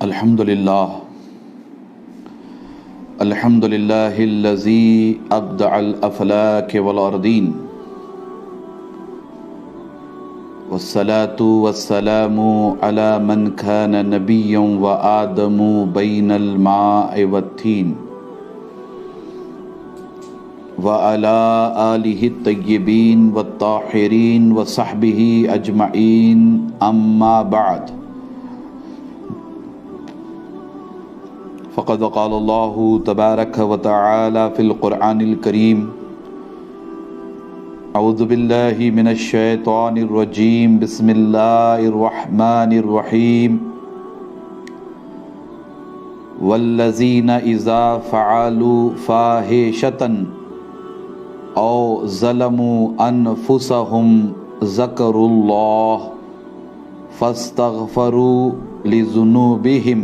الحمدللہ الذی ابدع الافلاک والارضین والصلاة والسلام علی من کان نبیا وآدم بین الماء والتین وعلی آلہ الطیبین والطاہرین وصحبہ اجمعین اما بعد فقد قال اللہ تبارک و تعالی فی القرآن الکریم اعوذ باللہ من الشیطان الرجیم بسم اللہ الرحمن الرحیم والذین اذا فعلوا فاحشۃ او ظلموا انفسهم ذکروا اللہ فاستغفروا لذنوبہم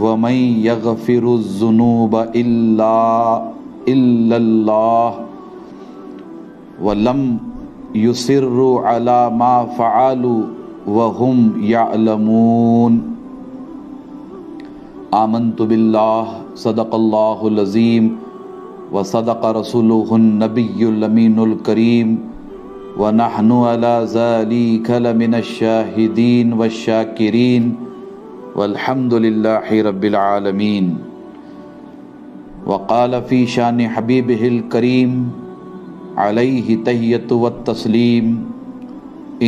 وَمَن يَغْفِرُ الذُّنُوبَ إِلَّا اللَّهُ وَلَمْ يُصِرُّوا عَلَى مَا فَعَلُوا وَهُمْ يَعْلَمُونَ آمنت بِاللَّهِ صدق اللہ العظیم وصدق رسولہ النبی الامین الکریم وَنَحْنُ عَلَى ذَلِكَ لَمِنَ الشَّاهِدِينَ وَالشَّاكِرِينَ والحمد للہ رب العالمین وقال فی شان حبیبہ الکریم علیہ تحیۃ والتسلیم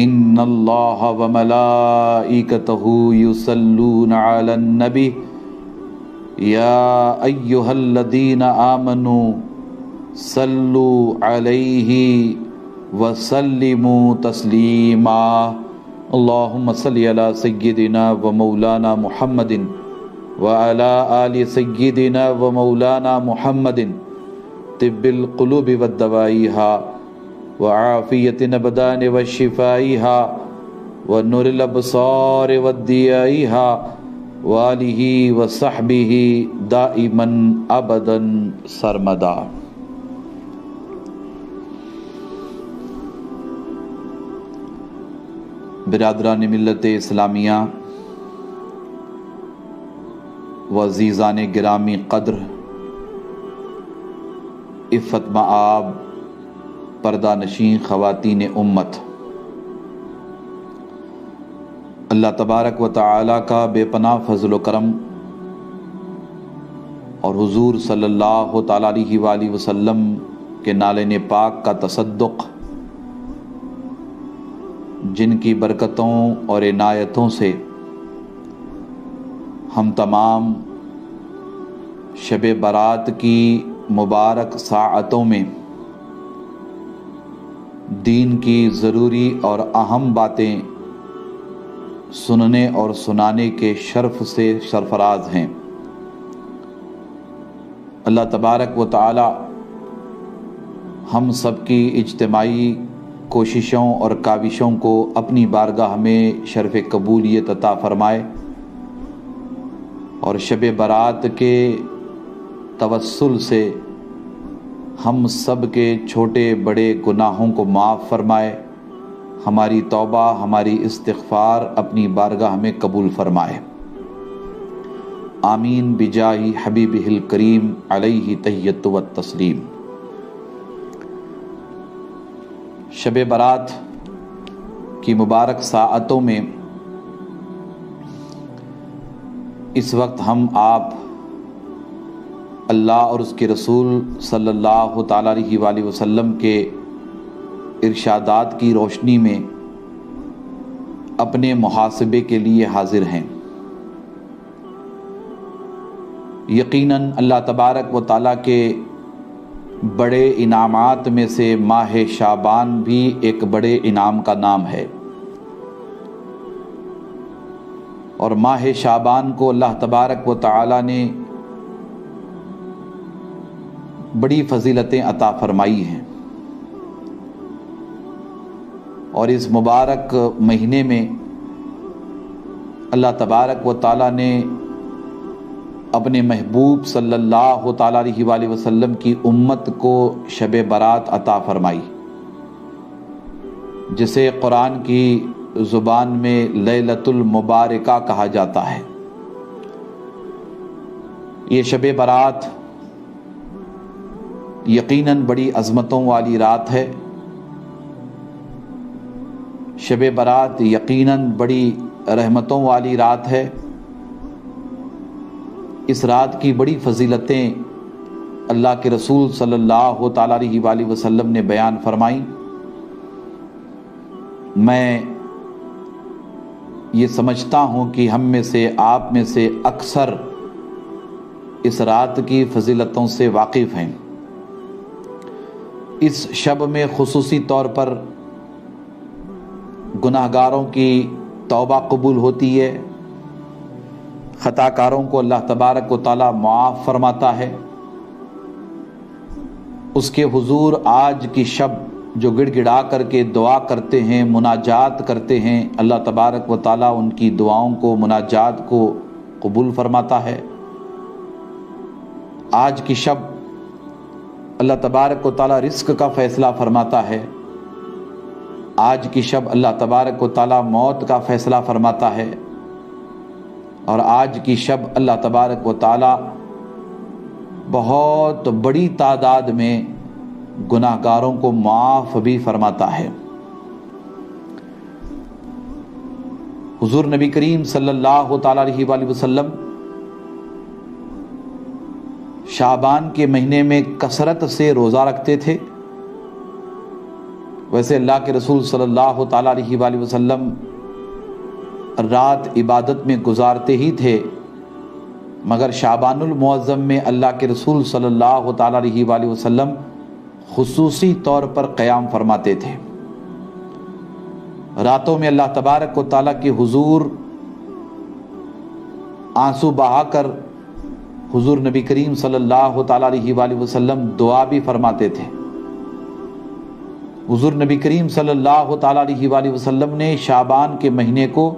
ان اللہ وملائکتہ یصلون علی النبی یا ایہا الذین آمنوا صلوا علیہ وسلموا تسلیما اللہم صلی علی سیدنا و مولانا محمد وعلی آل سیدنا و مولانا محمد طب القلوب والدوائیہا وعافیت الابدان والشفائیہا ونور الابصار والدیائیہا وآلہ وصحبہ دائما ابدا سرمدا۔ برادران ملت اسلامیہ و عزیزان گرامی قدر، عفت مآب پردہ نشین خواتین امت، اللہ تبارک و تعالی کا بے پناہ فضل و کرم اور حضور صلی اللہ تعالی علیہ وآلہ وسلم کے نالین پاک کا تصدق، جن کی برکتوں اور عنایتوں سے ہم تمام شب برات کی مبارک ساعتوں میں دین کی ضروری اور اہم باتیں سننے اور سنانے کے شرف سے سرفراز ہیں۔ اللہ تبارک و تعالی ہم سب کی اجتماعی کوششوں اور کاوشوں کو اپنی بارگاہ میں شرف قبولیت عطا فرمائے اور شب برات کے توسل سے ہم سب کے چھوٹے بڑے گناہوں کو معاف فرمائے، ہماری توبہ ہماری استغفار اپنی بارگاہ میں قبول فرمائے، آمین بجاہ حبیبہ الکریم علیہ تحیۃ والتسلیم۔ شب برات کی مبارک ساعتوں میں اس وقت ہم آپ اللہ اور اس کے رسول صلی اللہ تعالیٰ علیہ وآلہ وسلم کے ارشادات کی روشنی میں اپنے محاسبے کے لیے حاضر ہیں۔ یقیناً اللہ تبارک و تعالیٰ کے بڑے انعامات میں سے ماہ شعبان بھی ایک بڑے انعام کا نام ہے، اور ماہ شعبان کو اللہ تبارک و تعالی نے بڑی فضیلتیں عطا فرمائی ہیں، اور اس مبارک مہینے میں اللہ تبارک و تعالی نے اپنے محبوب صلی اللہ تعالیٰ علیہ وآلہ وسلم کی امت کو شب برات عطا فرمائی، جسے قرآن کی زبان میں لیلۃ المبارکہ کہا جاتا ہے۔ یہ شب برات یقیناً بڑی عظمتوں والی رات ہے. شب برات یقیناً بڑی رحمتوں والی رات ہے. اس رات کی بڑی فضیلتیں اللہ کے رسول صلی اللہ تعالیٰ علیہ وآلہ وسلم نے بیان فرمائیں. میں یہ سمجھتا ہوں کہ ہم میں سے، آپ میں سے اکثر اس رات کی فضیلتوں سے واقف ہیں. اس شب میں خصوصی طور پر گناہگاروں کی توبہ قبول ہوتی ہے، خطا کاروں کو اللہ تبارک و تعالی معاف فرماتا ہے. اس کے حضور آج کی شب جو گڑ گڑا کر کے دعا کرتے ہیں، مناجات کرتے ہیں، اللہ تبارک و تعالی ان کی دعاؤں کو، مناجات کو قبول فرماتا ہے. آج کی شب اللہ تبارک و تعالی رزق کا فیصلہ فرماتا ہے. آج کی شب اللہ تبارک و تعالی موت کا فیصلہ فرماتا ہے. اور آج کی شب اللہ تبارک و تعالی بہت بڑی تعداد میں گناہگاروں کو معاف بھی فرماتا ہے. حضور نبی کریم صلی اللہ تعالی علیہ وآلہ وسلم شعبان کے مہینے میں کثرت سے روزہ رکھتے تھے. ویسے اللہ کے رسول صلی اللہ تعالی علیہ وآلہ وسلم رات عبادت میں گزارتے ہی تھے، مگر شعبان المعظم میں اللہ کے رسول صلی اللہ تعالی علیہ وآلہ وسلم خصوصی طور پر قیام فرماتے تھے. راتوں میں اللہ تبارک و تعالیٰ کے حضور آنسو بہا کر حضور نبی کریم صلی اللہ تعالی علیہ وآلہ وسلم دعا بھی فرماتے تھے. حضور نبی کریم صلی اللہ تعالی علیہ وآلہ وسلم نے شعبان کے مہینے کو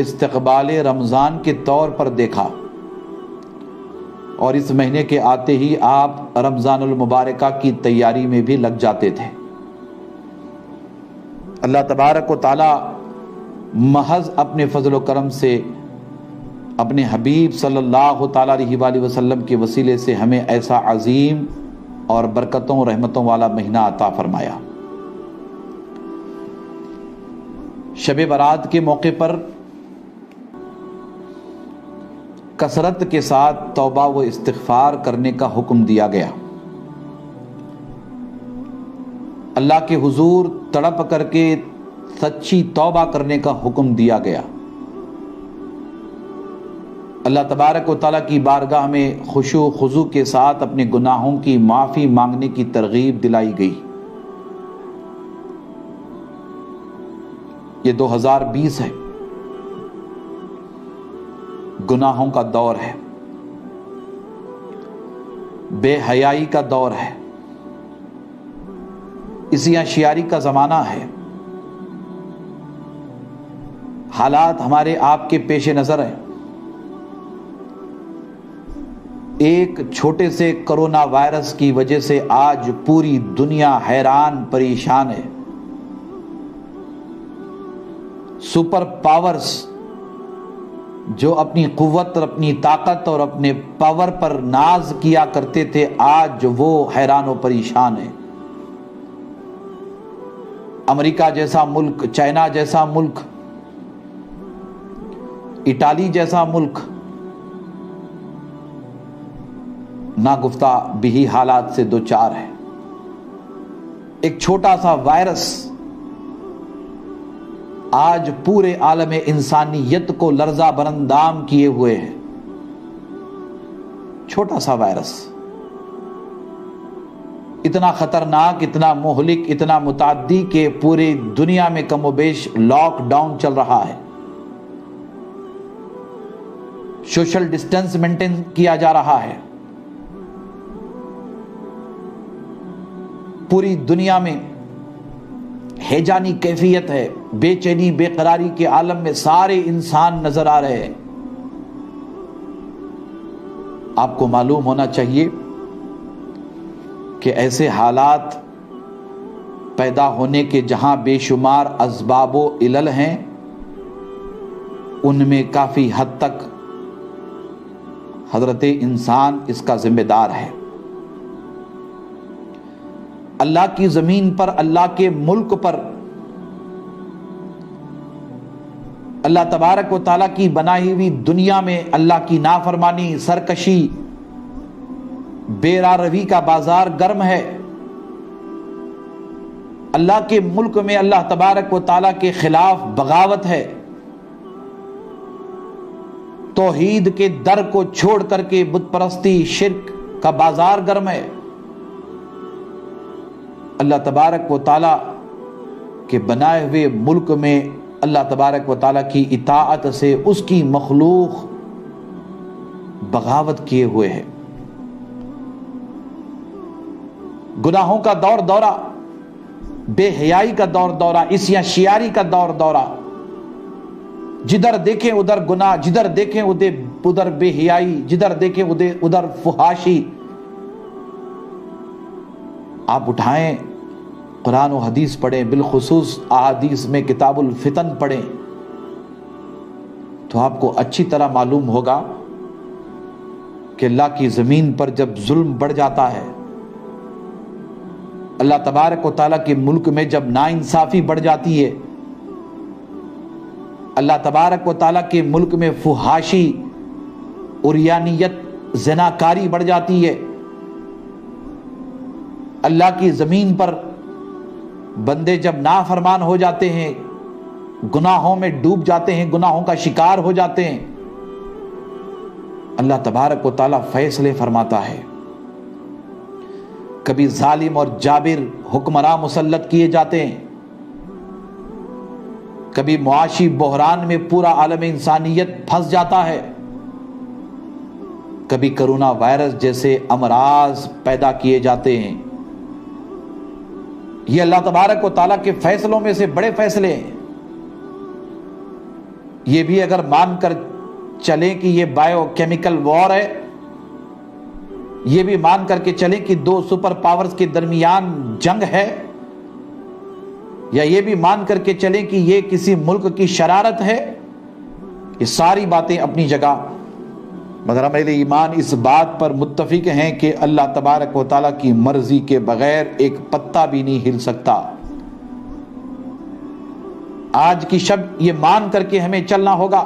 استقبال رمضان کے طور پر دیکھا، اور اس مہینے کے آتے ہی آپ رمضان المبارکہ کی تیاری میں بھی لگ جاتے تھے. اللہ تبارک و تعالی محض اپنے فضل و کرم سے اپنے حبیب صلی اللہ تعالی علیہ وآلہ وسلم کے وسیلے سے ہمیں ایسا عظیم اور برکتوں رحمتوں والا مہینہ عطا فرمایا. شب برات کے موقع پر کثرت کے ساتھ توبہ و استغفار کرنے کا حکم دیا گیا. اللہ کے حضور تڑپ کر کے سچی توبہ کرنے کا حکم دیا گیا. اللہ تبارک و تعالیٰ کی بارگاہ میں خشوع و خضوع کے ساتھ اپنے گناہوں کی معافی مانگنے کی ترغیب دلائی گئی. یہ 2020 ہے، گناہوں کا دور ہے، بے حیائی کا دور ہے، عصیاں شیاری کا زمانہ ہے. حالات ہمارے آپ کے پیش نظر ہیں. ایک چھوٹے سے کرونا وائرس کی وجہ سے آج پوری دنیا حیران پریشان ہے. سپر پاورز جو اپنی قوت اور اپنی طاقت اور اپنے پاور پر ناز کیا کرتے تھے، آج وہ حیران و پریشان ہیں. امریکہ جیسا ملک، چائنا جیسا ملک، اٹالی جیسا ملک ناگفتہ بہی حالات سے دوچار ہے. ایک چھوٹا سا وائرس آج پورے عالم انسانیت کو لرزہ برندام کیے ہوئے ہے. چھوٹا سا وائرس اتنا خطرناک، اتنا مہلک، اتنا متعدی کہ پوری دنیا میں کم و بیش لاک ڈاؤن چل رہا ہے. سوشل ڈسٹینس مینٹین کیا جا رہا ہے. پوری دنیا میں ہیجانی کیفیت ہے، بے چینی، بے قراری کے عالم میں سارے انسان نظر آ رہے ہیں. آپ کو معلوم ہونا چاہیے کہ ایسے حالات پیدا ہونے کے جہاں بے شمار اسباب و علل ہیں، ان میں کافی حد تک حضرت انسان اس کا ذمہ دار ہے۔ اللہ کی زمین پر، اللہ کے ملک پر اللہ تبارک و تعالیٰ کی بنائی ہوئی دنیا میں اللہ کی نافرمانی، سرکشی، بے راہ روی کا بازار گرم ہے۔ اللہ کے ملک میں اللہ تبارک و تعالیٰ کے خلاف بغاوت ہے، توحید کے در کو چھوڑ کر کے بت پرستی، شرک کا بازار گرم ہے۔ اللہ تبارک و تعالیٰ کے بنائے ہوئے ملک میں اللہ تبارک و تعالیٰ کی اطاعت سے اس کی مخلوق بغاوت کیے ہوئے ہے۔ گناہوں کا دور دورہ، بے حیائی کا دور دورہ، عصیاں شیاری کا دور دورہ، جدھر دیکھیں ادھر گناہ، جدھر دیکھیں ادھر بے حیائی، جدھر دیکھیں ادھر فحاشی۔ آپ اٹھائیں قرآن و حدیث پڑھیں، بالخصوص احادیث میں کتاب الفتن پڑھیں، تو آپ کو اچھی طرح معلوم ہوگا کہ اللہ کی زمین پر جب ظلم بڑھ جاتا ہے، اللہ تبارک و تعالیٰ کے ملک میں جب ناانصافی بڑھ جاتی ہے، اللہ تبارک و تعالیٰ کے ملک میں فحاشی، عریانیت، زناکاری بڑھ جاتی ہے، اللہ کی زمین پر بندے جب نافرمان ہو جاتے ہیں، گناہوں میں ڈوب جاتے ہیں، گناہوں کا شکار ہو جاتے ہیں، اللہ تبارک و تعالیٰ فیصلے فرماتا ہے۔ کبھی ظالم اور جابر حکمراں مسلط کیے جاتے ہیں، کبھی معاشی بحران میں پورا عالم انسانیت پھنس جاتا ہے، کبھی کرونا وائرس جیسے امراض پیدا کیے جاتے ہیں۔ یہ اللہ تبارک و تعالیٰ کے فیصلوں میں سے بڑے فیصلے ہیں۔ یہ بھی اگر مان کر چلیں کہ یہ بائیو کیمیکل وار ہے، یہ بھی مان کر کے چلیں کہ دو سپر پاورز کے درمیان جنگ ہے، یا یہ بھی مان کر کے چلیں کہ یہ کسی ملک کی شرارت ہے، یہ ساری باتیں اپنی جگہ، مگر ہم اہل ایمان اس بات پر متفق ہیں کہ اللہ تبارک و تعالیٰ کی مرضی کے بغیر ایک پتا بھی نہیں ہل سکتا۔ آج کی شب یہ مان کر کے ہمیں چلنا ہوگا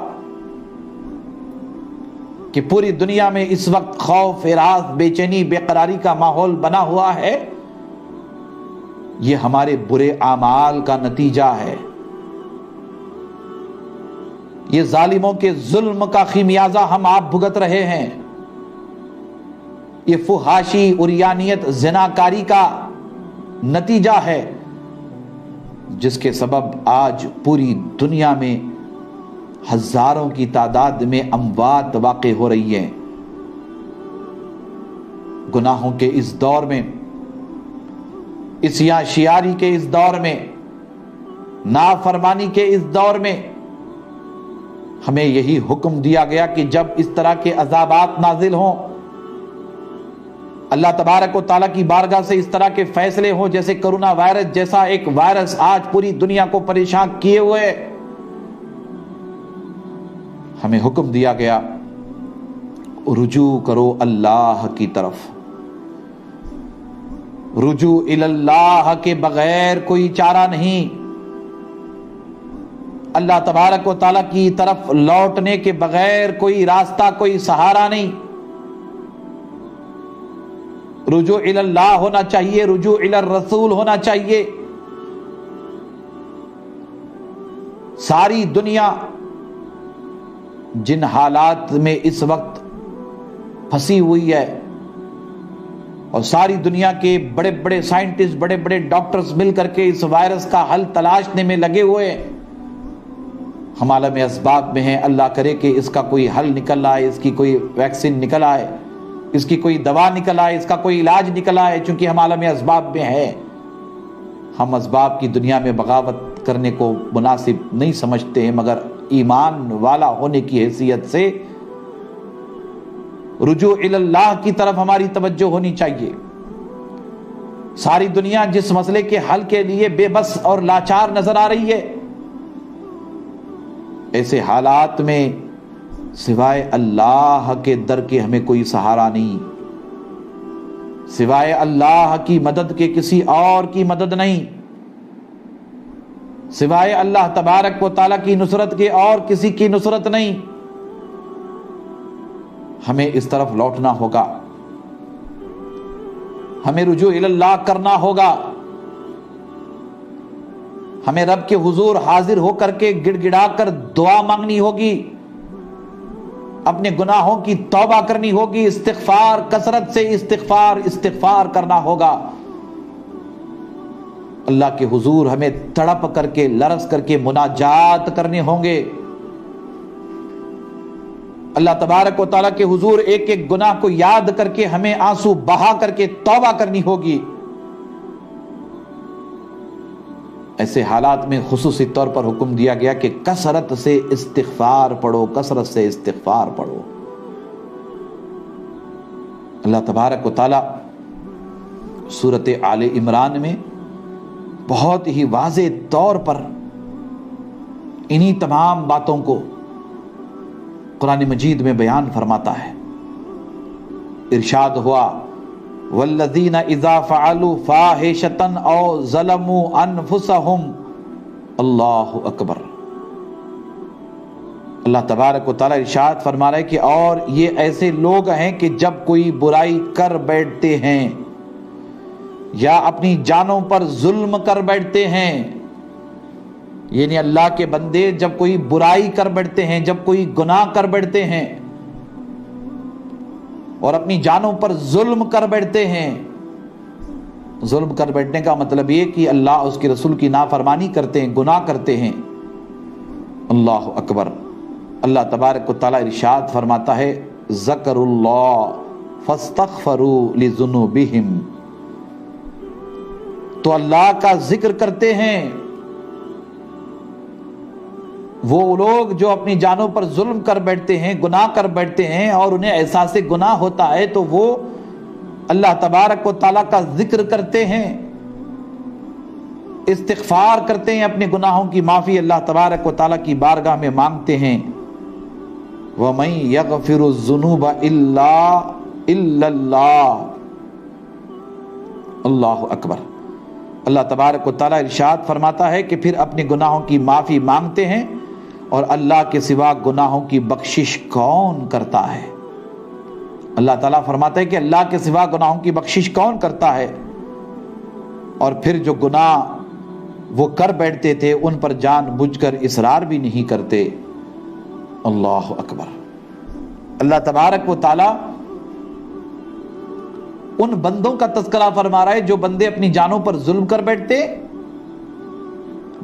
کہ پوری دنیا میں اس وقت خوف، ہراس، بے چینی، بے قراری کا ماحول بنا ہوا ہے، یہ ہمارے برے اعمال کا نتیجہ ہے، یہ ظالموں کے ظلم کا خمیازہ ہم آپ بھگت رہے ہیں، یہ فحاشی، عریانیت، زناکاری کا نتیجہ ہے، جس کے سبب آج پوری دنیا میں ہزاروں کی تعداد میں اموات واقع ہو رہی ہیں۔ گناہوں کے اس دور میں، عصیاں شیاری کے اس دور میں، نافرمانی کے اس دور میں ہمیں یہی حکم دیا گیا کہ جب اس طرح کے عذابات نازل ہوں، اللہ تبارک و تعالیٰ کی بارگاہ سے اس طرح کے فیصلے ہوں، جیسے کرونا وائرس جیسا ایک وائرس آج پوری دنیا کو پریشان کیے ہوئے، ہمیں حکم دیا گیا رجوع کرو اللہ کی طرف۔ رجوع اللہ کے بغیر کوئی چارہ نہیں، اللہ تبارک و تعالیٰ کی طرف لوٹنے کے بغیر کوئی راستہ، کوئی سہارا نہیں۔ رجوع اللہ ہونا چاہیے، رجوع الرسول ہونا چاہیے۔ ساری دنیا جن حالات میں اس وقت پھنسی ہوئی ہے، اور ساری دنیا کے بڑے بڑے سائنٹسٹ، بڑے بڑے ڈاکٹرز مل کر کے اس وائرس کا حل تلاشنے میں لگے ہوئے ہیں، ہم عالم اسباب میں ہیں۔ اللہ کرے کہ اس کا کوئی حل نکل آئے، اس کی کوئی ویکسین نکل آئے، اس کی کوئی دوا نکل آئے، اس کا کوئی علاج نکل آئے، چونکہ ہم عالم اسباب میں ہیں۔ ہم اسباب کی دنیا میں بغاوت کرنے کو مناسب نہیں سمجھتے ہیں، مگر ایمان والا ہونے کی حیثیت سے رجوع اللہ کی طرف ہماری توجہ ہونی چاہیے۔ ساری دنیا جس مسئلے کے حل کے لیے بے بس اور لاچار نظر آ رہی ہے، ایسے حالات میں سوائے اللہ کے در کے ہمیں کوئی سہارا نہیں، سوائے اللہ کی مدد کے کسی اور کی مدد نہیں، سوائے اللہ تبارک و تعالیٰ کی نصرت کے اور کسی کی نصرت نہیں۔ ہمیں اس طرف لوٹنا ہوگا، ہمیں رجوع اللہ کرنا ہوگا، ہمیں رب کے حضور حاضر ہو کر کے گڑ گڑا کر دعا مانگنی ہوگی، اپنے گناہوں کی توبہ کرنی ہوگی، استغفار، کثرت سے استغفار کرنا ہوگا۔ اللہ کے حضور ہمیں تڑپ کر کے لرز کر کے مناجات کرنے ہوں گے، اللہ تبارک و تعالیٰ کے حضور ایک ایک گناہ کو یاد کر کے ہمیں آنسو بہا کر کے توبہ کرنی ہوگی۔ ایسے حالات میں خصوصی طور پر حکم دیا گیا کہ کثرت سے استغفار پڑھو، کثرت سے استغفار پڑھو۔ اللہ تبارک و تعالیٰ سورۃ آل عمران میں بہت ہی واضح طور پر انہی تمام باتوں کو قرآن مجید میں بیان فرماتا ہے۔ ارشاد ہوا والذین اذا فعلوا فاحشۃ او ظلموا انفسهم، اللہ اکبر۔ اللہ تبارک و تعالیٰ ارشاد فرما رہا ہے کہ اور یہ ایسے لوگ ہیں کہ جب کوئی برائی کر بیٹھتے ہیں یا اپنی جانوں پر ظلم کر بیٹھتے ہیں، یعنی اللہ کے بندے جب کوئی برائی کر بیٹھتے ہیں، جب کوئی گناہ کر بیٹھتے ہیں اور اپنی جانوں پر ظلم کر بیٹھتے ہیں۔ ظلم کر بیٹھنے کا مطلب یہ کہ اللہ اس کے رسول کی نافرمانی کرتے ہیں، گناہ کرتے ہیں۔ اللہ اکبر۔ اللہ تبارک و تعالیٰ ارشاد فرماتا ہے ذکر اللہ فاستغفروا لذنوبہم، تو اللہ کا ذکر کرتے ہیں وہ لوگ جو اپنی جانوں پر ظلم کر بیٹھتے ہیں، گناہ کر بیٹھتے ہیں اور انہیں احساس گناہ ہوتا ہے تو وہ اللہ تبارک و تعالیٰ کا ذکر کرتے ہیں، استغفار کرتے ہیں، اپنے گناہوں کی معافی اللہ تبارک و تعالیٰ کی بارگاہ میں مانگتے ہیں۔ وَمَن يَغْفِرُ الذُّنُوبَ إِلَّا اللَّهُ، اللہ اکبر۔ اللہ تبارک و تعالیٰ ارشاد فرماتا ہے کہ پھر اپنے گناہوں کی معافی مانگتے ہیں اور اللہ کے سوا گناہوں کی بخشش کون کرتا ہے؟ اللہ تعالیٰ فرماتا ہے کہ اللہ کے سوا گناہوں کی بخشش کون کرتا ہے؟ اور پھر جو گناہ وہ کر بیٹھتے تھے ان پر جان بوجھ کر اصرار بھی نہیں کرتے۔ اللہ اکبر۔ اللہ تبارک و تعالیٰ ان بندوں کا تذکرہ فرما رہا ہے جو بندے اپنی جانوں پر ظلم کر بیٹھتے،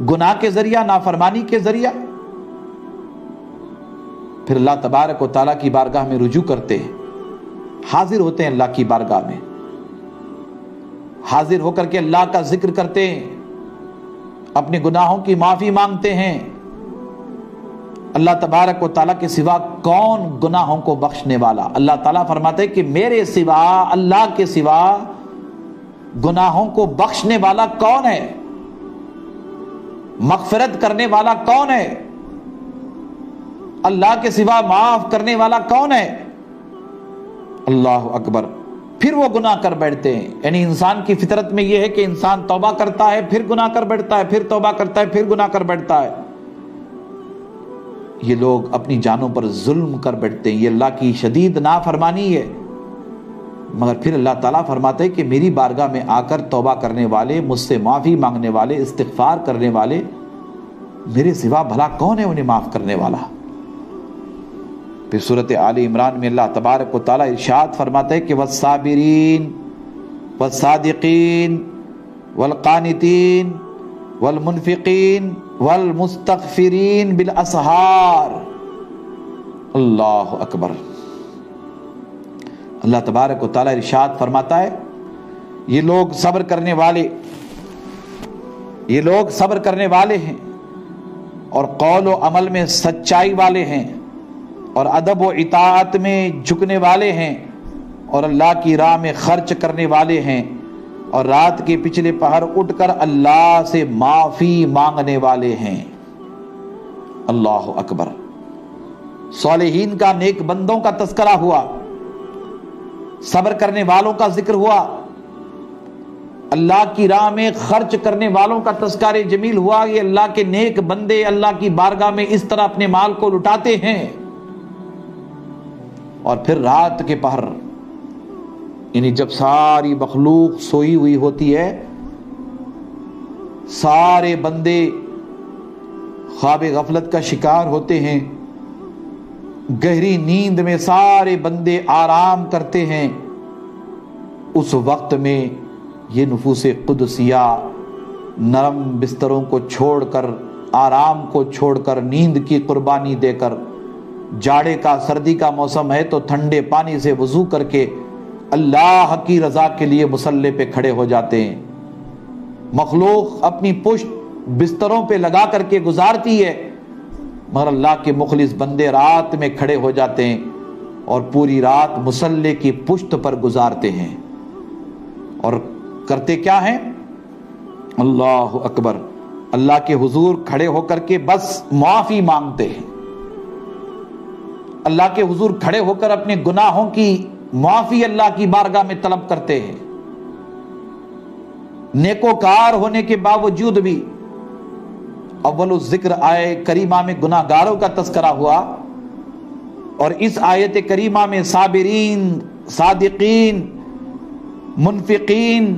گناہ کے ذریعہ، نافرمانی کے ذریعہ، پھر اللہ تبارک و تعالیٰ کی بارگاہ میں رجوع کرتے ہیں، حاضر ہوتے ہیں اللہ کی بارگاہ میں، حاضر ہو کر کے اللہ کا ذکر کرتے ہیں، اپنے گناہوں کی معافی مانگتے ہیں۔ اللہ تبارک و تعالیٰ کے سوا کون گناہوں کو بخشنے والا؟ اللہ تعالیٰ فرماتے ہیں کہ میرے سوا، اللہ کے سوا گناہوں کو بخشنے والا کون ہے؟ مغفرت کرنے والا کون ہے؟ اللہ کے سوا معاف کرنے والا کون ہے؟ اللہ اکبر۔ پھر وہ گناہ کر بیٹھتے ہیں، یعنی انسان کی فطرت میں یہ ہے کہ انسان توبہ کرتا ہے پھر گناہ کر بیٹھتا ہے، پھر توبہ کرتا ہے پھر گناہ کر بیٹھتا ہے۔ یہ لوگ اپنی جانوں پر ظلم کر بیٹھتے ہیں، یہ اللہ کی شدید نافرمانی ہے۔ مگر پھر اللہ تعالیٰ فرماتے ہیں کہ میری بارگاہ میں آ کر توبہ کرنے والے، مجھ سے معافی مانگنے والے، استغفار کرنے والے، میرے سوا بھلا کون ہے انہیں معاف کرنے والا؟ پھر سورۃ آل عمران میں اللہ تبارک و تعالیٰ ارشاد فرماتے ہیں کہ والصابرین والصادقین والقانتین والمنفقین والمستغفرین بالاسحار، اللہ اکبر۔ اللہ تبارک و تعالیٰ ارشاد فرماتا ہے یہ لوگ صبر کرنے والے، یہ لوگ صبر کرنے والے ہیں اور قول و عمل میں سچائی والے ہیں اور ادب و اطاعت میں جھکنے والے ہیں اور اللہ کی راہ میں خرچ کرنے والے ہیں اور رات کے پچھلے پہر اٹھ کر اللہ سے معافی مانگنے والے ہیں۔ اللہ اکبر۔ صالحین کا، نیک بندوں کا تذکرہ ہوا، صبر کرنے والوں کا ذکر ہوا، اللہ کی راہ میں خرچ کرنے والوں کا تذکرہ جمیل ہوا. یہ اللہ کے نیک بندے اللہ کی بارگاہ میں اس طرح اپنے مال کو لٹاتے ہیں. اور پھر رات کے پہر، یعنی جب ساری مخلوق سوئی ہوئی ہوتی ہے، سارے بندے خواب غفلت کا شکار ہوتے ہیں، گہری نیند میں سارے بندے آرام کرتے ہیں، اس وقت میں یہ نفوس قدسیہ نرم بستروں کو چھوڑ کر، آرام کو چھوڑ کر، نیند کی قربانی دے کر، جاڑے کا سردی کا موسم ہے تو ٹھنڈے پانی سے وضو کر کے اللہ کی رضا کے لیے مصلی پہ کھڑے ہو جاتے ہیں. مخلوق اپنی پشت بستروں پہ لگا کر کے گزارتی ہے، مگر اللہ کے مخلص بندے رات میں کھڑے ہو جاتے ہیں اور پوری رات مصلی کی پشت پر گزارتے ہیں. اور کرتے کیا ہیں؟ اللہ اکبر، اللہ کے حضور کھڑے ہو کر کے بس معافی مانگتے ہیں. اللہ کے حضور کھڑے ہو کر اپنے گناہوں کی معافی اللہ کی بارگاہ میں طلب کرتے ہیں. نیکوکار ہونے کے باوجود بھی اول الذکر آئے کریمہ میں گناہ گاروں کا تذکرہ ہوا، اور اس آیت کریمہ میں صابرین، صادقین، منفقین،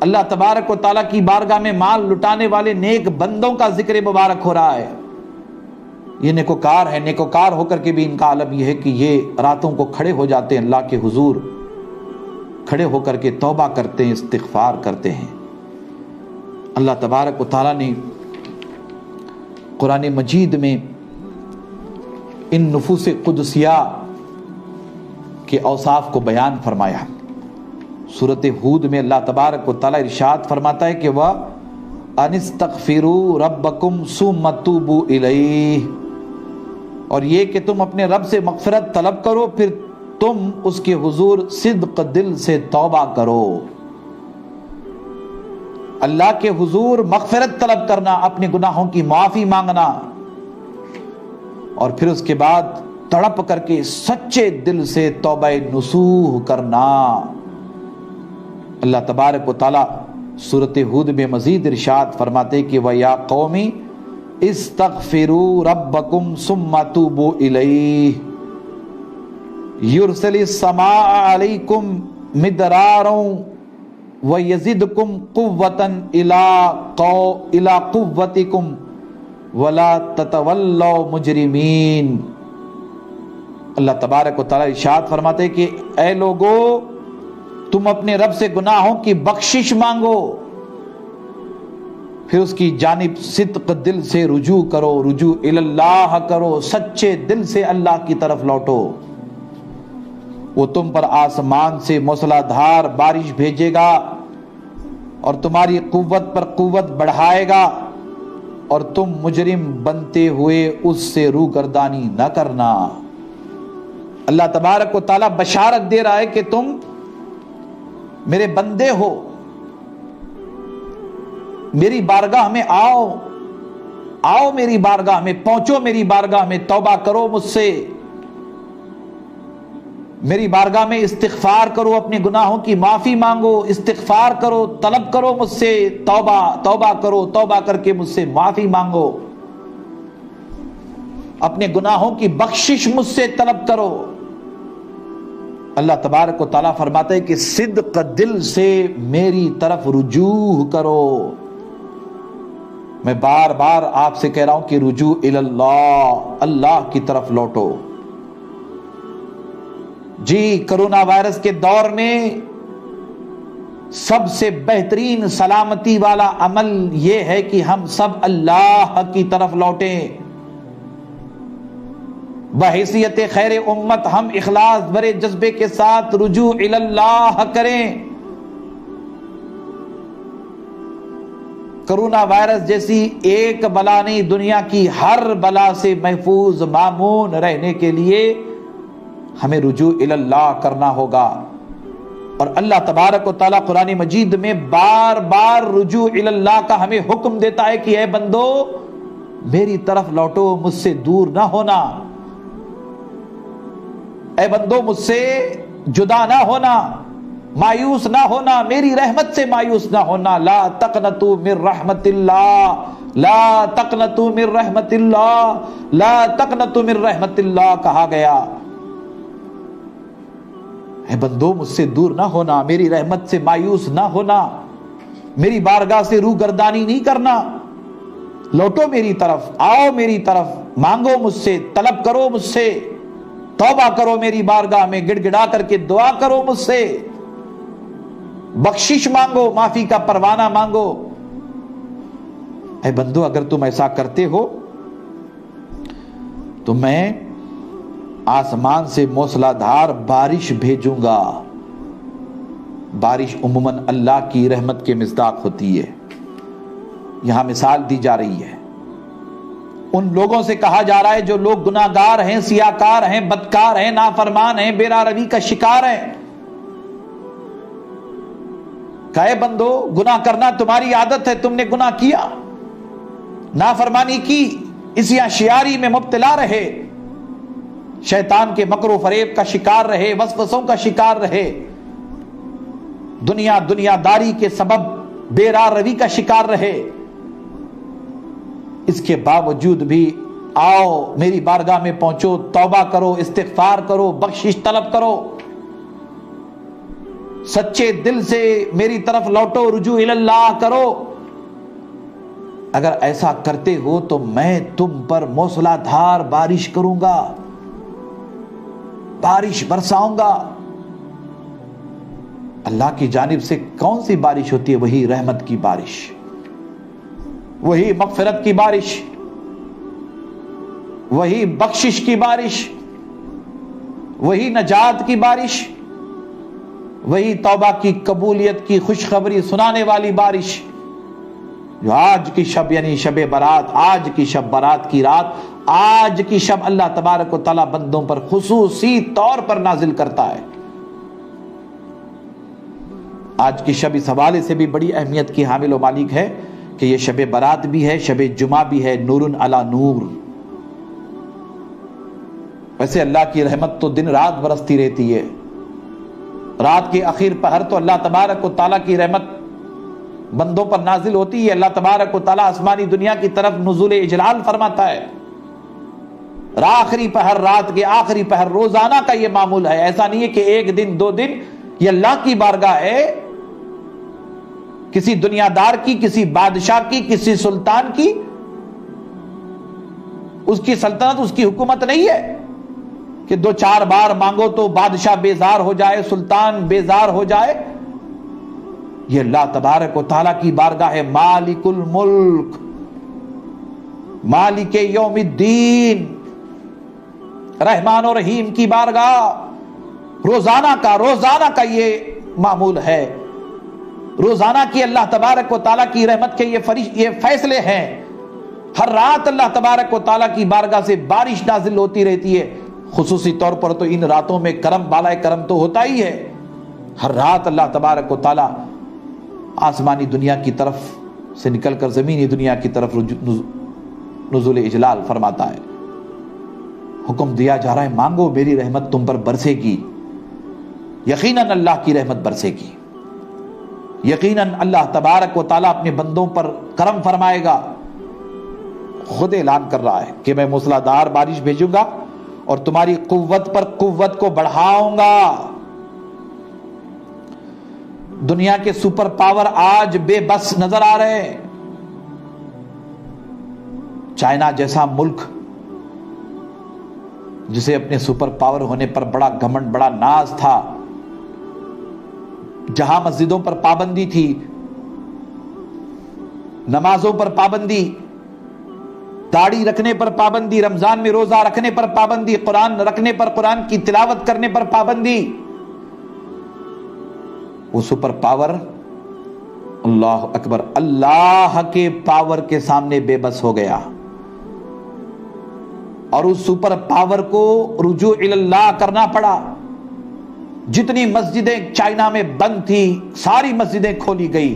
اللہ تبارک و تعالیٰ کی بارگاہ میں مال لٹانے والے نیک بندوں کا ذکر مبارک ہو رہا ہے. یہ نیکوکار ہے. نیکوکار ہو کر کے بھی ان کا عالم یہ ہے کہ یہ راتوں کو کھڑے ہو جاتے ہیں اللہ کے حضور، کھڑے ہو کر کے توبہ کرتے ہیں، استغفار کرتے ہیں. اللہ تبارک و تعالیٰ نے قرآن مجید میں ان نفوس قدسیہ کے اوصاف کو بیان فرمایا. سورۃ ہود میں اللہ تبارک و تعالیٰ ارشاد فرماتا ہے کہ وَأَنِ اسْتَغْفِرُوا رَبَّكُمْ ثُمَّ تُوبُوا إِلَيْهِ، اور یہ کہ تم اپنے رب سے مغفرت طلب کرو، پھر تم اس کے حضور صدق دل سے توبہ کرو. اللہ کے حضور مغفرت طلب کرنا، اپنے گناہوں کی معافی مانگنا، اور پھر اس کے بعد تڑپ کر کے سچے دل سے توبہ نصوح کرنا. اللہ تبارک و تعالی سورۃ ہود میں مزید ارشاد فرماتے کہ وَيَا قَوْمِ اسْتَغْفِرُوا رَبَّكُمْ ثُمَّ تُوبُوا إِلَيْهِ يُرْسِلِ السَّمَاءَ عَلَيْكُمْ مِدْرَارًا وَيَزِدْكُمْ قُوَّةً إِلَىٰ قُوَّتِكُمْ وَلَا تَتَوَلَّوْا مُجْرِمِينَ. اللہ تبارک و تعالیٰ ارشاد فرماتے کہ اے لوگو، تم اپنے رب سے گناہوں کی بخشش مانگو، پھر اس کی جانب صدق دل سے رجوع کرو، رجوع اللہ کرو، سچے دل سے اللہ کی طرف لوٹو. وہ تم پر آسمان سے موسلادھار بارش بھیجے گا اور تمہاری قوت پر قوت بڑھائے گا، اور تم مجرم بنتے ہوئے اس سے روگردانی نہ کرنا. اللہ تبارک و تعالیٰ بشارت دے رہا ہے کہ تم میرے بندے ہو، میری بارگاہ میں آؤ، آؤ میری بارگاہ میں، پہنچو میری بارگاہ میں، توبہ کرو مجھ سے، میری بارگاہ میں استغفار کرو، اپنے گناہوں کی معافی مانگو، استغفار کرو، طلب کرو مجھ سے توبہ کرو، توبہ کر کے مجھ سے معافی مانگو، اپنے گناہوں کی بخشش مجھ سے طلب کرو. اللہ تبارک و تعالیٰ فرماتا ہے کہ صدق دل سے میری طرف رجوع کرو. میں بار بار آپ سے کہہ رہا ہوں کہ رجوع اللہ، اللہ کی طرف لوٹو. جی، کرونا وائرس کے دور میں سب سے بہترین سلامتی والا عمل یہ ہے کہ ہم سب اللہ کی طرف لوٹیں. بحیثیت خیر امت ہم اخلاص بھرے جذبے کے ساتھ رجوع اللہ کریں. کرونا وائرس جیسی ایک بلا نہیں، دنیا کی ہر بلا سے محفوظ مامون رہنے کے لیے ہمیں رجوع اللہ کرنا ہوگا. اور اللہ تبارک و تعالیٰ قرآن مجید میں بار بار رجوع اللہ کا ہمیں حکم دیتا ہے کہ اے بندو، میری طرف لوٹو، مجھ سے دور نہ ہونا، اے بندو مجھ سے جدا نہ ہونا، مایوس نہ ہونا، میری رحمت سے مایوس نہ ہونا. لا تقنطوا من رحمت اللہ، لا تقنطوا من رحمت اللہ، لا تقنطوا من رحمت اللہ کہا گیا. اے بندو مجھ سے دور نہ ہونا، میری رحمت سے مایوس نہ ہونا، میری بارگاہ سے روح گردانی نہیں کرنا. لوٹو میری طرف، آؤ میری طرف، مانگو مجھ سے، طلب کرو مجھ سے، توبہ کرو میری بارگاہ میں، گڑ گڑا کر کے دعا کرو مجھ سے، بخشش مانگو، معافی کا پروانہ مانگو. اے بندو اگر تم ایسا کرتے ہو تو میں آسمان سے موسلادھار بارش بھیجوں گا. بارش عموماً اللہ کی رحمت کے مصداق ہوتی ہے. یہاں مثال دی جا رہی ہے ان لوگوں سے، کہا جا رہا ہے جو لوگ گناہگار ہیں، سیاکار ہیں، بدکار ہیں، نافرمان ہیں، بے راہ روی کا شکار ہیں. کہے بندو گناہ کرنا تمہاری عادت ہے، تم نے گناہ کیا، نافرمانی کی، اسی اشیاری میں مبتلا رہے، شیطان کے مکر و فریب کا شکار رہے، وسوسوں کا شکار رہے، دنیا داری کے سبب بے راہ روی کا شکار رہے. اس کے باوجود بھی آؤ میری بارگاہ میں پہنچو، توبہ کرو، استغفار کرو، بخشش طلب کرو، سچے دل سے میری طرف لوٹو، رجوع اللہ کرو. اگر ایسا کرتے ہو تو میں تم پر موسلادھار بارش کروں گا، بارش برساؤں گا. اللہ کی جانب سے کون سی بارش ہوتی ہے؟ وہی رحمت کی بارش، وہی مغفرت کی بارش، وہی بخشش کی بارش، وہی نجات کی بارش، وہی توبہ کی قبولیت کی خوشخبری سنانے والی بارش جو آج کی شب یعنی شب برات، آج کی شب برات کی رات، آج کی شب اللہ تبارک و تعالی بندوں پر خصوصی طور پر نازل کرتا ہے. آج کی شب اس حوالے سے بھی بڑی اہمیت کی حامل و مالک ہے کہ یہ شب برات بھی ہے، شب جمعہ بھی ہے، نور علی نور. ویسے اللہ کی رحمت تو دن رات برستی رہتی ہے. رات کے آخر پہر تو اللہ تبارک و تعالیٰ کی رحمت بندوں پر نازل ہوتی ہے. اللہ تبارک و تعالیٰ آسمانی دنیا کی طرف نزول اجلال فرماتا ہے. آخری پہر، رات کے آخری پہر روزانہ کا یہ معمول ہے. ایسا نہیں ہے کہ ایک دن دو دن. یہ اللہ کی بارگاہ ہے، کسی دنیا دار کی، کسی بادشاہ کی، کسی سلطان کی. اس کی سلطنت، اس کی حکومت نہیں ہے کہ دو چار بار مانگو تو بادشاہ بیزار ہو جائے، سلطان بیزار ہو جائے. یہ اللہ تبارک و تعالیٰ کی بارگاہ ہے، مالک الملک، مالک یوم الدین، رحمان و رحیم کی بارگاہ. روزانہ کا یہ معمول ہے. روزانہ کی اللہ تبارک و تعالیٰ کی رحمت کے یہ فیصلے ہیں. ہر رات اللہ تبارک و تعالیٰ کی بارگاہ سے بارش نازل ہوتی رہتی ہے. خصوصی طور پر تو ان راتوں میں کرم بالائے کرم تو ہوتا ہی ہے. ہر رات اللہ تبارک و تعالیٰ آسمانی دنیا کی طرف سے نکل کر زمینی دنیا کی طرف نزول اجلال فرماتا ہے. حکم دیا جا رہا ہے مانگو میری رحمت تم پر برسے گی. یقیناً اللہ کی رحمت برسے گی. یقیناً اللہ تبارک و تعالیٰ اپنے بندوں پر کرم فرمائے گا. خود اعلان کر رہا ہے کہ میں موسلادھار بارش بھیجوں گا اور تمہاری قوت پر قوت کو بڑھاؤں گا. دنیا کے سپر پاور آج بے بس نظر آ رہے ہیں. چائنا جیسا ملک جسے اپنے سپر پاور ہونے پر بڑا گھمنڈ، بڑا ناز تھا، جہاں مسجدوں پر پابندی تھی، نمازوں پر پابندی، داڑھی رکھنے پر پابندی، رمضان میں روزہ رکھنے پر پابندی، قرآن رکھنے پر، قرآن کی تلاوت کرنے پر پابندی، وہ سپر پاور اللہ اکبر اللہ کے پاور کے سامنے بے بس ہو گیا. اور اس سپر پاور کو رجوع اللہ کرنا پڑا. جتنی مسجدیں چائنا میں بند تھی ساری مسجدیں کھولی گئی.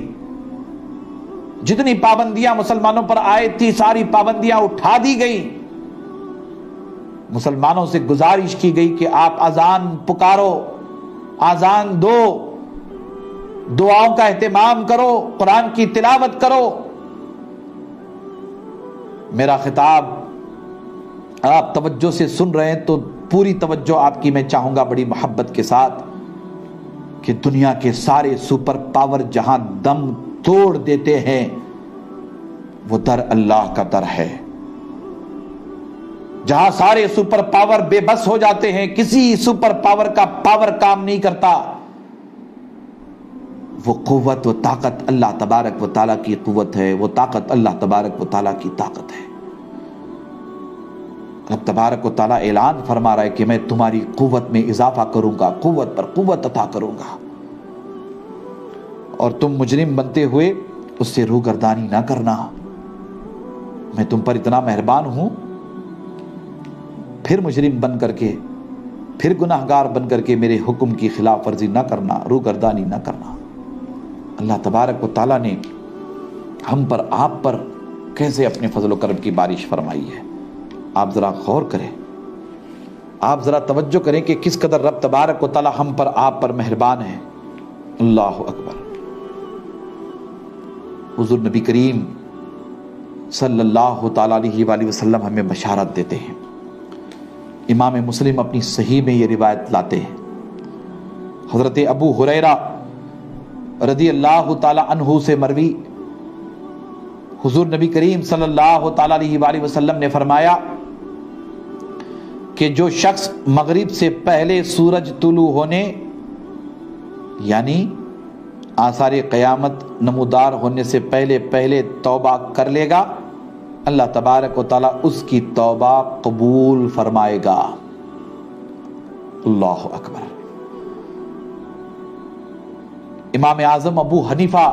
جتنی پابندیاں مسلمانوں پر عائد تھی ساری پابندیاں اٹھا دی گئی. مسلمانوں سے گزارش کی گئی کہ آپ اذان پکارو، اذان دو، دعاؤں کا اہتمام کرو، قرآن کی تلاوت کرو. میرا خطاب آپ توجہ سے سن رہے ہیں تو پوری توجہ آپ کی میں چاہوں گا بڑی محبت کے ساتھ، کہ دنیا کے سارے سپر پاور جہاں دم توڑ دیتے ہیں وہ در اللہ کا در ہے. جہاں سارے سپر پاور بے بس ہو جاتے ہیں، کسی سپر پاور کا پاور کام نہیں کرتا، وہ قوت و طاقت اللہ تبارک و تعالیٰ کی قوت ہے، وہ طاقت اللہ تبارک و تعالیٰ کی طاقت ہے. رب تبارک و تعالیٰ اعلان فرما رہا ہے کہ میں تمہاری قوت میں اضافہ کروں گا، قوت پر قوت عطا کروں گا، اور تم مجرم بنتے ہوئے اس سے روگردانی نہ کرنا. میں تم پر اتنا مہربان ہوں، پھر مجرم بن کر کے، پھر گناہگار بن کر کے میرے حکم کی خلاف ورزی نہ کرنا، روگردانی نہ کرنا. اللہ تبارک و تعالیٰ نے ہم پر، آپ پر کیسے اپنے فضل و کرم کی بارش فرمائی ہے. آپ ذرا غور کریں، آپ ذرا توجہ کریں کہ کس قدر رب تبارک و تعالیٰ ہم پر، آپ پر مہربان ہے. اللہ اکبر. حضور نبی کریم صلی اللہ تعالیٰ علیہ وآلہ وسلم ہمیں بشارت دیتے ہیں. امام مسلم اپنی صحیح میں یہ روایت لاتے ہیں. حضرت ابو ہریرہ رضی اللہ تعالیٰ عنہ سے مروی، حضور نبی کریم صلی اللہ تعالیٰ علیہ وآلہ وسلم نے فرمایا کہ جو شخص مغرب سے پہلے سورج طلوع ہونے یعنی آثار قیامت نمودار ہونے سے پہلے توبہ کر لے گا، اللہ تبارک و تعالیٰ اس کی توبہ قبول فرمائے گا. اللہ اکبر. امام اعظم ابو حنیفہ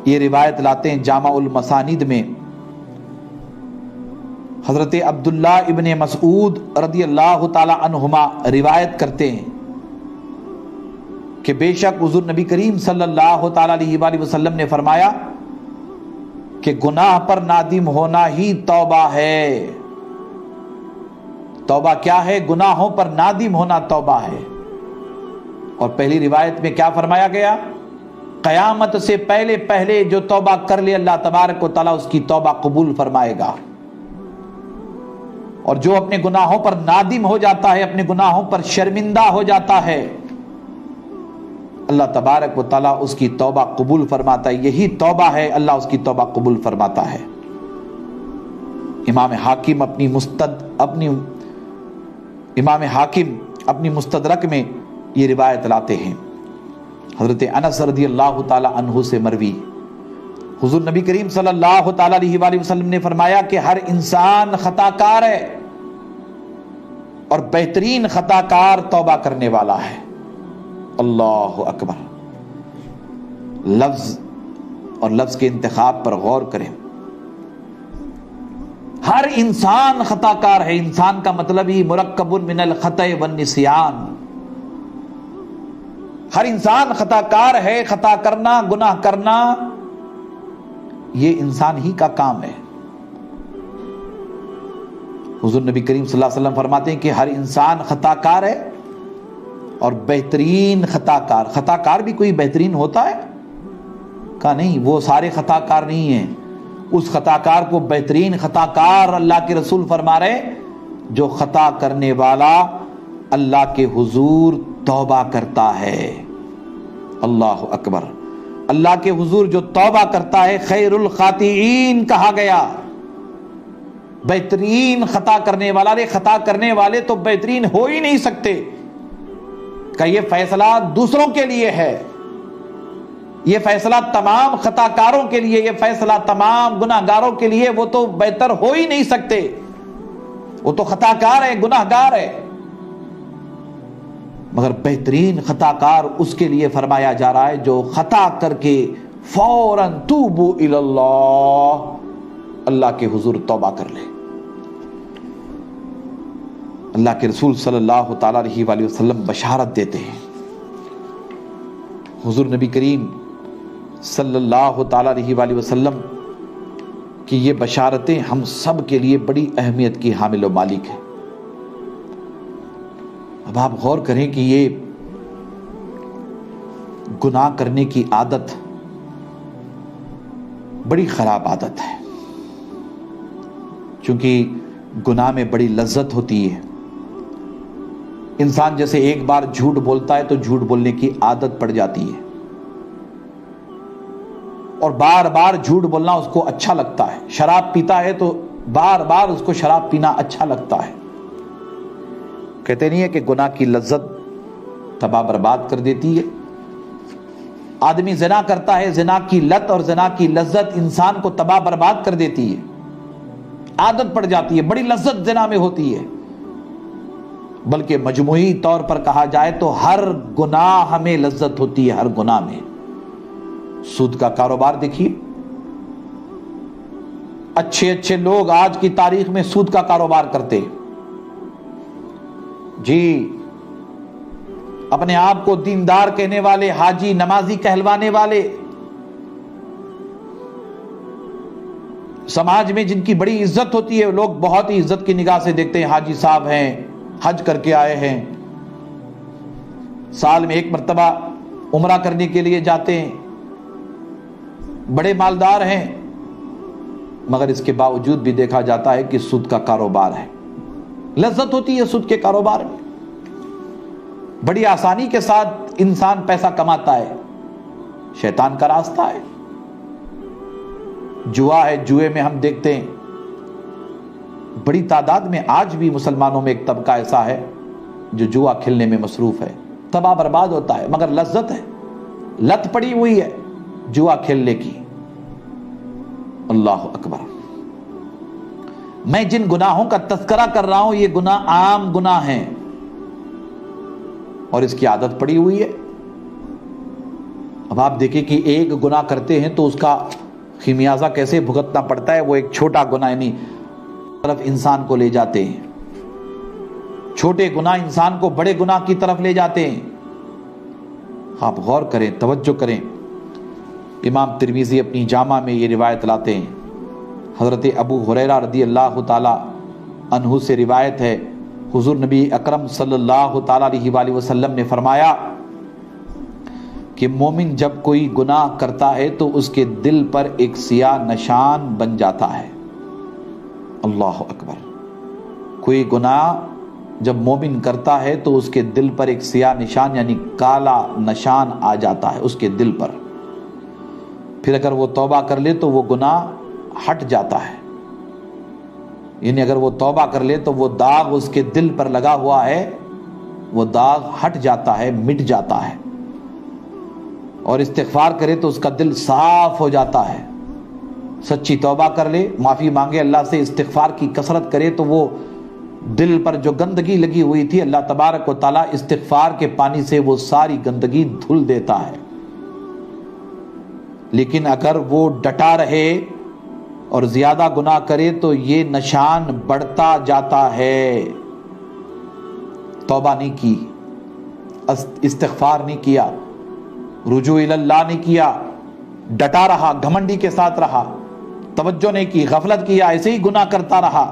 یہ روایت لاتے ہیں جامع المسانید میں. حضرت عبداللہ ابن مسعود رضی اللہ تعالی عنہما روایت کرتے ہیں کہ بے شک حضور نبی کریم صلی اللہ تعالی علیہ وآلہ وسلم نے فرمایا کہ گناہ پر نادم ہونا ہی توبہ ہے. توبہ کیا ہے؟ گناہوں پر نادم ہونا توبہ ہے. اور پہلی روایت میں کیا فرمایا گیا؟ قیامت سے پہلے جو توبہ کر لے اللہ تبارک و تعالیٰ اس کی توبہ قبول فرمائے گا. اور جو اپنے گناہوں پر نادم ہو جاتا ہے، اپنے گناہوں پر شرمندہ ہو جاتا ہے، اللہ تبارک و تعالیٰ اس کی توبہ قبول فرماتا ہے. یہی توبہ ہے، اللہ اس کی توبہ قبول فرماتا ہے. امام حاکم اپنی مستدرک میں یہ روایت لاتے ہیں. حضرت انس رضی اللہ تعالی عنہ سے مروی، حضور نبی کریم صلی اللہ تعالی علیہ وآلہ وسلم نے فرمایا کہ ہر انسان خطا کار ہے اور بہترین خطا کار توبہ کرنے والا ہے. اللہ اکبر. لفظ اور لفظ کے انتخاب پر غور کریں. ہر انسان خطا کار ہے. انسان کا مطلب ہی مرکب من الخطأ والنسیان. ہر انسان خطا کار ہے. خطا کرنا، گناہ کرنا یہ انسان ہی کا کام ہے. حضور نبی کریم صلی اللہ علیہ وسلم فرماتے ہیں کہ ہر انسان خطا کار ہے اور بہترین خطا کار. خطا کار بھی کوئی بہترین ہوتا ہے؟ کہا نہیں، وہ سارے خطا کار نہیں ہیں. اس خطا کار کو بہترین خطا کار اللہ کے رسول فرما رہے جو خطا کرنے والا اللہ کے حضور توبہ کرتا ہے. اللہ اکبر. اللہ کے حضور جو توبہ کرتا ہے خیر الخاطئین کہا گیا. بہترین خطا کرنے والا. خطا کرنے والے تو بہترین ہو ہی نہیں سکتے. کہ یہ فیصلہ دوسروں کے لیے ہے، یہ فیصلہ تمام خطا کاروں کے لیے، یہ فیصلہ تمام گناہ گاروں کے لیے. وہ تو بہتر ہو ہی نہیں سکتے، وہ تو خطا کار ہے، گناہ گار ہے. مگر بہترین خطا کار اس کے لیے فرمایا جا رہا ہے جو خطا کر کے فوراً توبو الی اللہ، اللہ کے حضور توبہ کر لے. اللہ کے رسول صلی اللہ تعالی علیہ وآلہ وسلم بشارت دیتے ہیں. حضور نبی کریم صلی اللہ تعالیٰ علیہ وآلہ وسلم کی یہ بشارتیں ہم سب کے لیے بڑی اہمیت کی حامل و مالک ہیں۔ اب آپ غور کریں کہ یہ گناہ کرنے کی عادت بڑی خراب عادت ہے، چونکہ گناہ میں بڑی لذت ہوتی ہے۔ انسان جیسے ایک بار جھوٹ بولتا ہے تو جھوٹ بولنے کی عادت پڑ جاتی ہے، اور بار بار جھوٹ بولنا اس کو اچھا لگتا ہے۔ شراب پیتا ہے تو بار بار اس کو شراب پینا اچھا لگتا ہے۔ کہتے نہیں ہے کہ گناہ کی لذت تباہ برباد کر دیتی ہے۔ آدمی زنا کرتا ہے، زنا کی لت اور زنا کی لذت انسان کو تباہ برباد کر دیتی ہے، عادت پڑ جاتی ہے، بڑی لذت زنا میں ہوتی ہے۔ بلکہ مجموعی طور پر کہا جائے تو ہر گناہ ہمیں لذت ہوتی ہے، ہر گناہ میں۔ سود کا کاروبار دیکھیے، اچھے اچھے لوگ آج کی تاریخ میں سود کا کاروبار کرتے جی، اپنے آپ کو دیندار کہنے والے، حاجی نمازی کہلوانے والے، سماج میں جن کی بڑی عزت ہوتی ہے، لوگ بہت ہی عزت کی نگاہ سے دیکھتے ہیں۔ حاجی صاحب ہیں، حج کر کے آئے ہیں، سال میں ایک مرتبہ عمرہ کرنے کے لیے جاتے ہیں، بڑے مالدار ہیں، مگر اس کے باوجود بھی دیکھا جاتا ہے کہ سود کا کاروبار ہے۔ لذت ہوتی ہے سود کے کاروبار میں، بڑی آسانی کے ساتھ انسان پیسہ کماتا ہے، شیطان کا راستہ ہے۔ جوا ہے، جوئے میں ہم دیکھتے ہیں بڑی تعداد میں آج بھی مسلمانوں میں ایک طبقہ ایسا ہے جو جوا کھیلنے میں مصروف ہے، تباہ برباد ہوتا ہے، مگر لذت ہے، لت پڑی ہوئی ہے جوا کھیلنے کی۔ اللہ اکبر۔ میں جن گناہوں کا تذکرہ کر رہا ہوں یہ گناہ عام گناہ ہیں، اور اس کی عادت پڑی ہوئی ہے۔ اب آپ دیکھیں کہ ایک گناہ کرتے ہیں تو اس کا خمیازہ کیسے بھگتنا پڑتا ہے۔ وہ ایک چھوٹا گناہ یعنی طرف انسان کو لے جاتے ہیں، چھوٹے گناہ انسان کو بڑے گناہ کی طرف لے جاتے ہیں۔ آپ غور کریں، توجہ کریں، امام ترمذی اپنی جامع میں یہ روایت لاتے ہیں، حضرت ابو ہریرہ رضی اللہ تعالی عنہ سے روایت ہے، حضور نبی اکرم صلی اللہ تعالی علیہ وآلہ وسلم نے فرمایا کہ مومن جب کوئی گناہ کرتا ہے تو اس کے دل پر ایک سیاہ نشان بن جاتا ہے۔ اللہ اکبر۔ کوئی گناہ جب مومن کرتا ہے تو اس کے دل پر ایک سیاہ نشان یعنی کالا نشان آ جاتا ہے اس کے دل پر۔ پھر اگر وہ توبہ کر لے تو وہ گناہ ہٹ جاتا ہے، یعنی اگر وہ توبہ کر لے تو وہ داغ اس کے دل پر لگا ہوا ہے وہ داغ ہٹ جاتا ہے، مٹ جاتا ہے، اور استغفار کرے تو اس کا دل صاف ہو جاتا ہے۔ سچی توبہ کر لے، معافی مانگے اللہ سے، استغفار کی کثرت کرے تو وہ دل پر جو گندگی لگی ہوئی تھی اللہ تبارک و تعالیٰ استغفار کے پانی سے وہ ساری گندگی دھل دیتا ہے۔ لیکن اگر وہ ڈٹا رہے اور زیادہ گناہ کرے تو یہ نشان بڑھتا جاتا ہے۔ توبہ نہیں کی، استغفار نہیں کیا، رجوع اللہ نہیں کیا، ڈٹا رہا، گھمنڈی کے ساتھ رہا، توجہ نہیں کی، غفلت کیا، ایسے ہی گناہ کرتا رہا،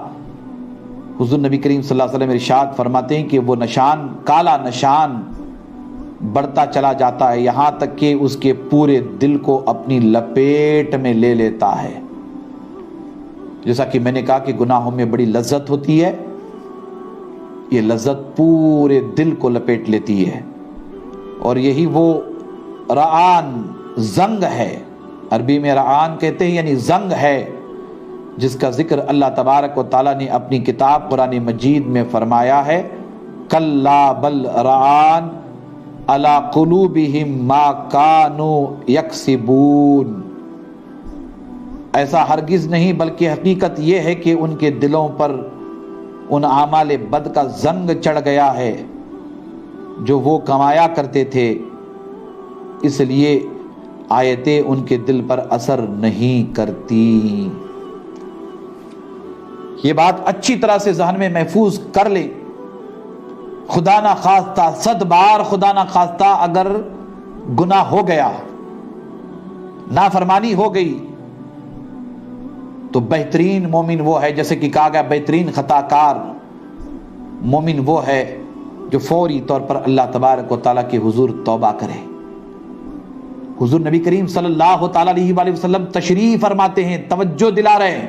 حضور نبی کریم صلی اللہ علیہ وسلم ارشاد فرماتے ہیں کہ وہ نشان، کالا نشان بڑھتا چلا جاتا ہے یہاں تک کہ اس کے پورے دل کو اپنی لپیٹ میں لے لیتا ہے۔ جیسا کہ میں نے کہا کہ گناہوں میں بڑی لذت ہوتی ہے، یہ لذت پورے دل کو لپیٹ لیتی ہے، اور یہی وہ رعان، زنگ ہے، عربی میں رعان کہتے ہیں یعنی زنگ ہے، جس کا ذکر اللہ تبارک و تعالیٰ نے اپنی کتاب قرآن مجید میں فرمایا ہے، کلا بل رعان علی قلوبہم ما کانوا یکسبون۔ ایسا ہرگز نہیں، بلکہ حقیقت یہ ہے کہ ان کے دلوں پر ان اعمال بد کا زنگ چڑھ گیا ہے جو وہ کمایا کرتے تھے، اس لیے آیتیں ان کے دل پر اثر نہیں کرتی۔ یہ بات اچھی طرح سے ذہن میں محفوظ کر لیں۔ خدا نہ خواستہ، 100 بار خدا نہ خواستہ اگر گناہ ہو گیا، نافرمانی ہو گئی تو بہترین مومن وہ ہے، جیسے کہ کہا گیا بہترین خطا کار مومن وہ ہے جو فوری طور پر اللہ تبارک و تعالیٰ کے حضور توبہ کرے۔ حضور نبی کریم صلی اللہ تعالیٰ علیہ وآلہ وسلم تشریف فرماتے ہیں، توجہ دلا رہے ہیں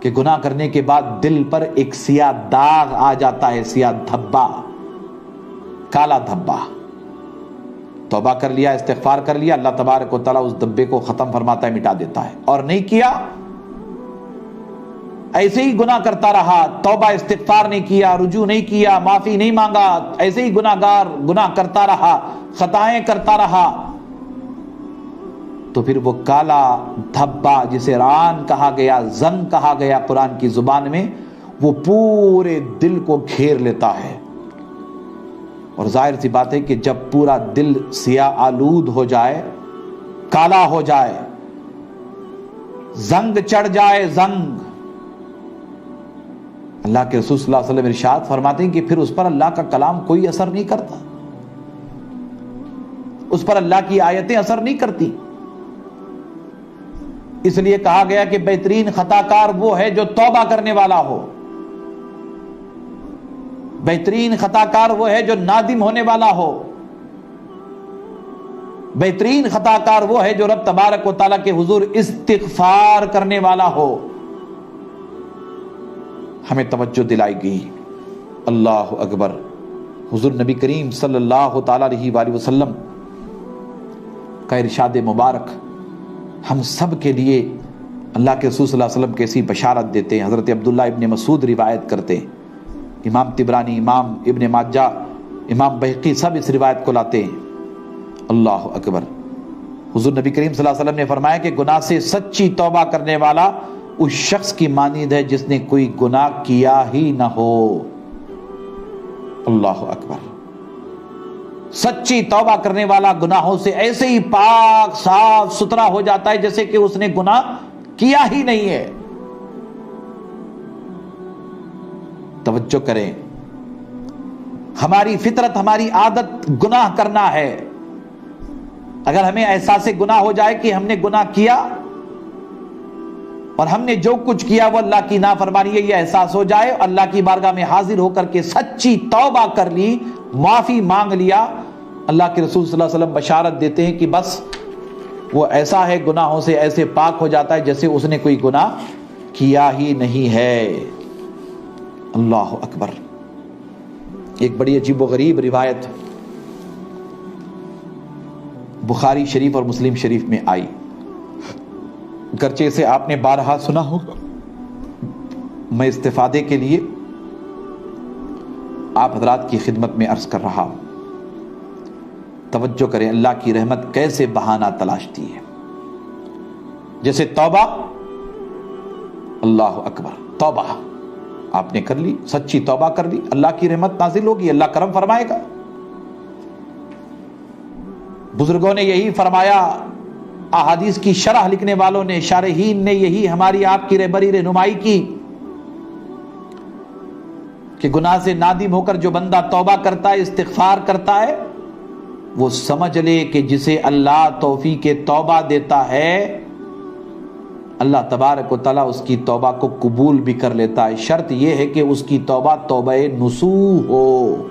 کہ گناہ کرنے کے بعد دل پر ایک سیاہ داغ آ جاتا ہے، سیاہ دھبا، کالا دھبا۔ توبہ کر لیا، استغفار کر لیا، اللہ تبارک و تعالیٰ اس دھبے کو ختم فرماتا ہے، مٹا دیتا ہے۔ اور نہیں کیا، ایسے ہی گناہ کرتا رہا، توبہ استغفار نہیں کیا، رجوع نہیں کیا، معافی نہیں مانگا، ایسے ہی گناہ کرتا رہا، خطائیں کرتا رہا، تو پھر وہ کالا دھبا جسے ران کہا گیا، زنگ کہا گیا قرآن کی زبان میں، وہ پورے دل کو گھیر لیتا ہے۔ اور ظاہر سی بات ہے کہ جب پورا دل سیاہ آلود ہو جائے، کالا ہو جائے، زنگ چڑھ جائے، زنگ، اللہ کے رسول صلی اللہ علیہ وسلم ارشاد فرماتے ہیں کہ پھر اس پر اللہ کا کلام کوئی اثر نہیں کرتا، اس پر اللہ کی آیتیں اثر نہیں کرتی۔ اس لیے کہا گیا کہ بہترین خطا کار وہ ہے جو توبہ کرنے والا ہو، بہترین خطا کار وہ ہے جو نادم ہونے والا ہو، بہترین خطا کار وہ ہے جو رب تبارک و تعالیٰ کے حضور استغفار کرنے والا ہو۔ ہمیں توجہ دلائی گئی، اللہ اکبر۔ حضور نبی کریم صلی اللہ تعالیٰ علیہ وآلہ وسلم کا ارشاد مبارک ہم سب کے لیے اللہ کے رسول صلی اللہ علیہ وسلم کیسی بشارت دیتے ہیں۔ حضرت عبداللہ ابن مسعود روایت کرتے ہیں، امام طبرانی، امام ابن ماجہ، امام بہقی سب اس روایت کو لاتے ہیں۔ اللہ اکبر۔ حضور نبی کریم صلی اللہ علیہ وسلم نے فرمایا کہ گناہ سے سچی توبہ کرنے والا اس شخص کی مانند ہے جس نے کوئی گناہ کیا ہی نہ ہو۔ اللہ اکبر۔ سچی توبہ کرنے والا گناہوں سے ایسے ہی پاک صاف ستھرا ہو جاتا ہے جیسے کہ اس نے گناہ کیا ہی نہیں ہے۔ توجہ کریں، ہماری فطرت، ہماری عادت گناہ کرنا ہے۔ اگر ہمیں احساس گناہ ہو جائے کہ ہم نے گناہ کیا اور ہم نے جو کچھ کیا وہ اللہ کی نافرمانی ہے، یہ احساس ہو جائے، اللہ کی بارگاہ میں حاضر ہو کر کے سچی توبہ کر لی، معافی مانگ لیا، اللہ کے رسول صلی اللہ علیہ وسلم بشارت دیتے ہیں کہ بس وہ ایسا ہے، گناہوں سے ایسے پاک ہو جاتا ہے جیسے اس نے کوئی گناہ کیا ہی نہیں ہے۔ اللہ اکبر۔ ایک بڑی عجیب و غریب روایت بخاری شریف اور مسلم شریف میں آئی، گرچہ اسے آپ نے بارہا سنا ہوگا، میں استفادے کے لیے آپ حضرات کی خدمت میں عرض کر رہا ہوں۔ توجہ کریں، اللہ کی رحمت کیسے بہانہ تلاشتی ہے۔ جیسے توبہ، اللہ اکبر، توبہ آپ نے کر لی، سچی توبہ کر لی، اللہ کی رحمت نازل ہوگی، اللہ کرم فرمائے گا۔ بزرگوں نے یہی فرمایا، احادیث کی شرح لکھنے والوں نے، شارحین نے یہی ہماری آپ کی رہبری رہنمائی کی کہ گناہ سے نادم ہو کر جو بندہ توبہ کرتا ہے، استغفار کرتا ہے، وہ سمجھ لے کہ جسے اللہ توفیق توبہ دیتا ہے، اللہ تبارک و تعالیٰ اس کی توبہ کو قبول بھی کر لیتا ہے۔ شرط یہ ہے کہ اس کی توبہ توبہ نصوح ہو۔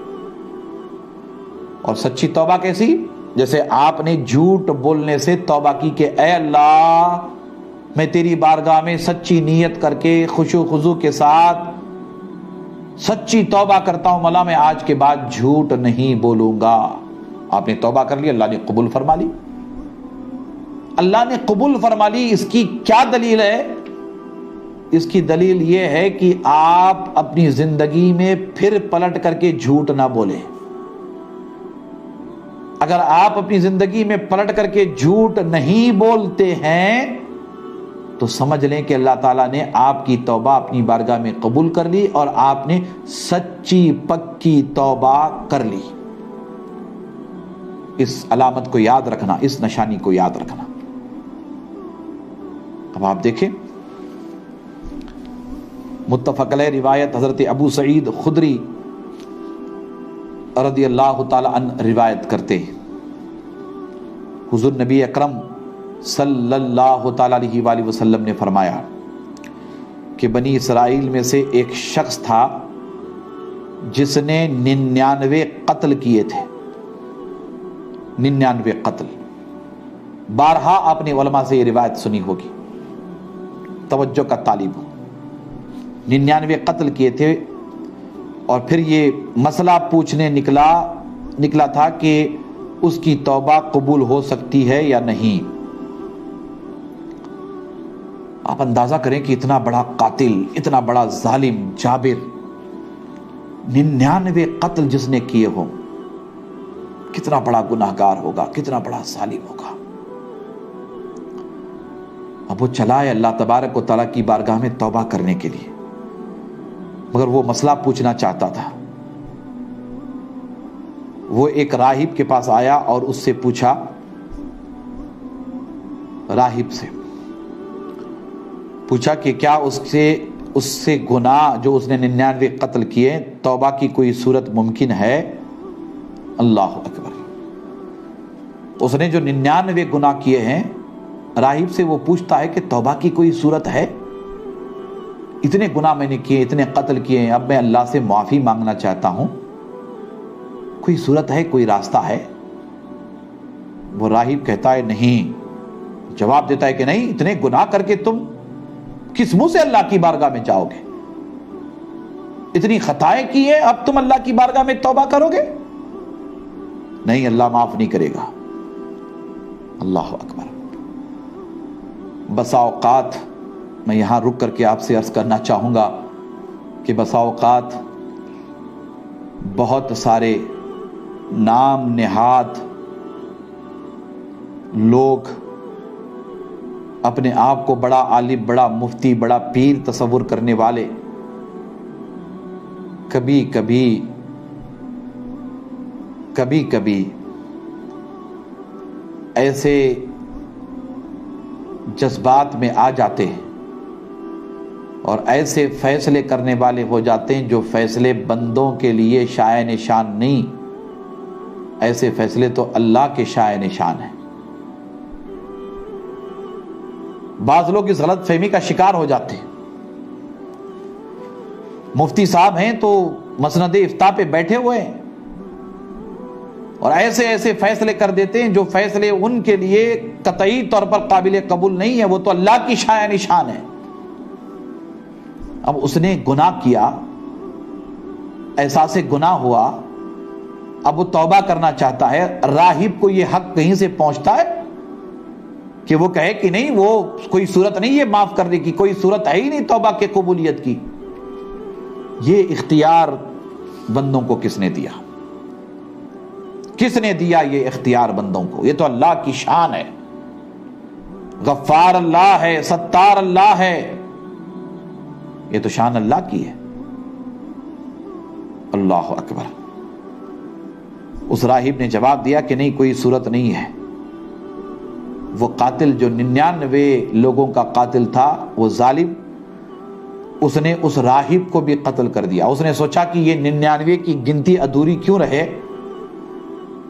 اور سچی توبہ کیسی؟ جیسے آپ نے جھوٹ بولنے سے توبہ کی کہ اے اللہ، میں تیری بارگاہ میں سچی نیت کر کے خشوع و خضوع کے ساتھ سچی توبہ کرتا ہوں، مولا میں آج کے بعد جھوٹ نہیں بولوں گا۔ آپ نے توبہ کر لی، اللہ نے قبول فرما لی، اللہ نے قبول فرما لی۔ اس کی کیا دلیل ہے؟ اس کی دلیل یہ ہے کہ آپ اپنی زندگی میں پھر پلٹ کر کے جھوٹ نہ بولیں۔ اگر آپ اپنی زندگی میں پلٹ کر کے جھوٹ نہیں بولتے ہیں تو سمجھ لیں کہ اللہ تعالیٰ نے آپ کی توبہ اپنی بارگاہ میں قبول کر لی اور آپ نے سچی پکی توبہ کر لی۔ اس علامت کو یاد رکھنا، اس نشانی کو یاد رکھنا۔ اب آپ دیکھیں، متفق علیہ روایت حضرت ابو سعید خدری رضی اللہ تعالی عنہ روایت کرتے ہیں، حضور نبی اکرم صلی اللہ تعالیٰ علیہ وآلہ وسلم نے فرمایا کہ بنی اسرائیل میں سے ایک شخص تھا جس نے 99 قتل کیے تھے. 99 قتل. بارہا آپ نے علماء سے یہ روایت سنی ہوگی, توجہ کا طالب ہو. 99 قتل کیے تھے, اور پھر یہ مسئلہ پوچھنے نکلا تھا کہ اس کی توبہ قبول ہو سکتی ہے یا نہیں. آپ اندازہ کریں کہ اتنا بڑا قاتل, اتنا بڑا ظالم جابر, 99 قتل جس نے کیے ہوں, کتنا بڑا گناہگار ہوگا, کتنا بڑا ظالم ہوگا. اب وہ چلا ہے اللہ تبارک و تعالیٰ کی بارگاہ میں توبہ کرنے کے لیے, مگر وہ مسئلہ پوچھنا چاہتا تھا. وہ ایک راہب کے پاس آیا اور اس سے پوچھا, راہب سے پوچھا کہ کیا اس سے گناہ جو اس نے 99 قتل کیے, توبہ کی کوئی صورت ممکن ہے؟ اللہ اکبر. اس نے جو 99 گناہ کیے ہیں, راہب سے وہ پوچھتا ہے کہ توبہ کی کوئی صورت ہے؟ اتنے گناہ میں نے کیے, اتنے قتل کیے ہیں, اب میں اللہ سے معافی مانگنا چاہتا ہوں, کوئی صورت ہے, کوئی راستہ ہے؟ وہ راہب کہتا ہے نہیں. جواب دیتا ہے کہ نہیں, اتنے گناہ کر کے تم کس منہ سے اللہ کی بارگاہ میں جاؤ گے؟ اتنی خطائیں کی ہیں, اب تم اللہ کی بارگاہ میں توبہ کرو گے؟ نہیں, اللہ معاف نہیں کرے گا. اللہ اکبر. بسا اوقات میں یہاں رک کر کے آپ سے عرض کرنا چاہوں گا کہ بسا اوقات بہت سارے نام نہاد لوگ اپنے آپ کو بڑا عالم, بڑا مفتی, بڑا پیر تصور کرنے والے کبھی کبھی ایسے جذبات میں آ جاتے ہیں اور ایسے فیصلے کرنے والے ہو جاتے ہیں جو فیصلے بندوں کے لیے شائع نشان نہیں, ایسے فیصلے تو اللہ کے شائع نشان ہیں. بعض لوگ اس غلط فہمی کا شکار ہو جاتے ہیں. مفتی صاحب ہیں تو مسند افتاء پہ بیٹھے ہوئے ہیں اور ایسے فیصلے کر دیتے ہیں جو فیصلے ان کے لیے قطعی طور پر قابل قبول نہیں ہے, وہ تو اللہ کی شائع نشان ہے. اب اس نے گناہ کیا, احساس گناہ ہوا, اب وہ توبہ کرنا چاہتا ہے. راہب کو یہ حق کہیں سے پہنچتا ہے کہ وہ کہے کہ نہیں, وہ کوئی صورت نہیں ہے معاف کرنے کی, کوئی صورت ہے ہی نہیں توبہ کے قبولیت کی. یہ اختیار بندوں کو کس نے دیا؟ کس نے دیا یہ اختیار بندوں کو؟ یہ تو اللہ کی شان ہے. غفار اللہ ہے, ستار اللہ ہے, یہ تو شان اللہ کی ہے. اللہ اکبر. اس راہب نے جواب دیا کہ نہیں, کوئی صورت نہیں ہے. وہ قاتل جو 99 لوگوں کا قاتل تھا, وہ ظالم, اس نے اس راہب کو بھی قتل کر دیا. اس نے سوچا کہ یہ 99 کی گنتی ادھوری کیوں رہے,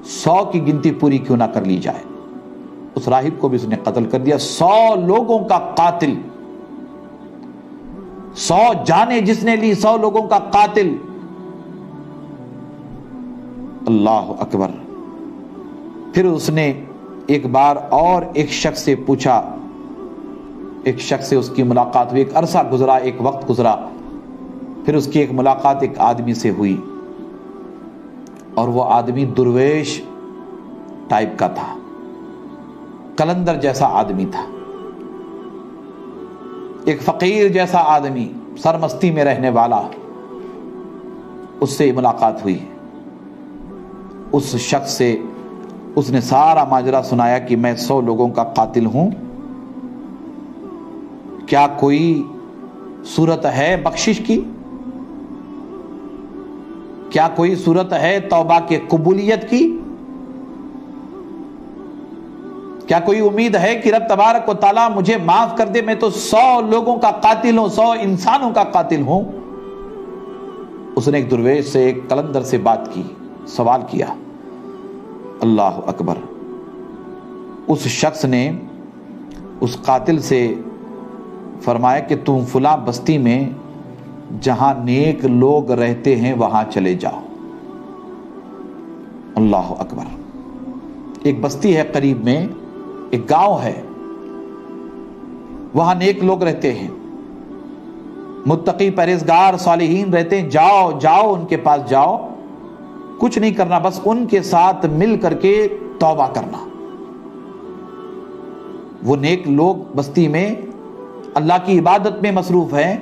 100 کی گنتی پوری کیوں نہ کر لی جائے. اس راہب کو بھی اس نے قتل کر دیا. 100 لوگوں کا قاتل, 100 جانیں جس نے لی, 100 لوگوں کا قاتل. اللہ اکبر. پھر اس نے ایک بار اور ایک شخص سے پوچھا, ایک شخص سے اس کی ملاقات ہوئی. ایک عرصہ گزرا, ایک وقت گزرا, پھر اس کی ایک ملاقات ایک آدمی سے ہوئی, اور وہ آدمی درویش ٹائپ کا تھا, قلندر جیسا آدمی تھا, ایک فقیر جیسا آدمی, سرمستی میں رہنے والا. اس سے ملاقات ہوئی. اس شخص سے اس نے سارا ماجرا سنایا کہ میں 100 لوگوں کا قاتل ہوں, کیا کوئی صورت ہے بخشش کی؟ کیا کوئی صورت ہے توبہ کے قبولیت کی؟ کیا کوئی امید ہے کہ رب تبارک و تعالیٰ مجھے معاف کر دے؟ میں تو 100 لوگوں کا قاتل ہوں, 100 انسانوں کا قاتل ہوں. اس نے ایک درویش سے, ایک قلندر سے بات کی, سوال کیا. اللہ اکبر. اس شخص نے اس قاتل سے فرمایا کہ تم فلاں بستی میں جہاں نیک لوگ رہتے ہیں وہاں چلے جاؤ۔ اللہ اکبر۔ ایک بستی ہے قریب میں، ایک گاؤں ہے، وہاں نیک لوگ رہتے ہیں، متقی پرہیزگار صالحین رہتے ہیں، جاؤ جاؤ ان کے پاس جاؤ، کچھ نہیں کرنا، بس ان کے ساتھ مل کر کے توبہ کرنا۔ وہ نیک لوگ بستی میں اللہ کی عبادت میں مصروف ہیں،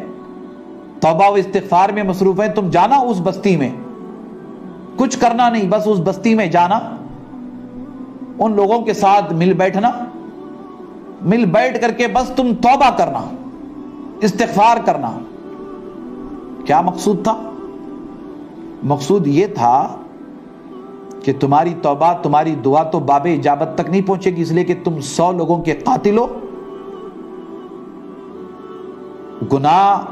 توبہ و استغفار میں مصروف ہیں، تم جانا اس بستی میں، کچھ کرنا نہیں، بس اس بستی میں جانا، ان لوگوں کے ساتھ مل بیٹھنا، مل بیٹھ کر کے بس تم توبہ کرنا، استغفار کرنا۔ کیا مقصود تھا؟ مقصود یہ تھا کہ تمہاری توبہ، تمہاری دعا تو باب اجابت تک نہیں پہنچے گی، اس لیے کہ تم 100 لوگوں کے قاتل ہو، گناہ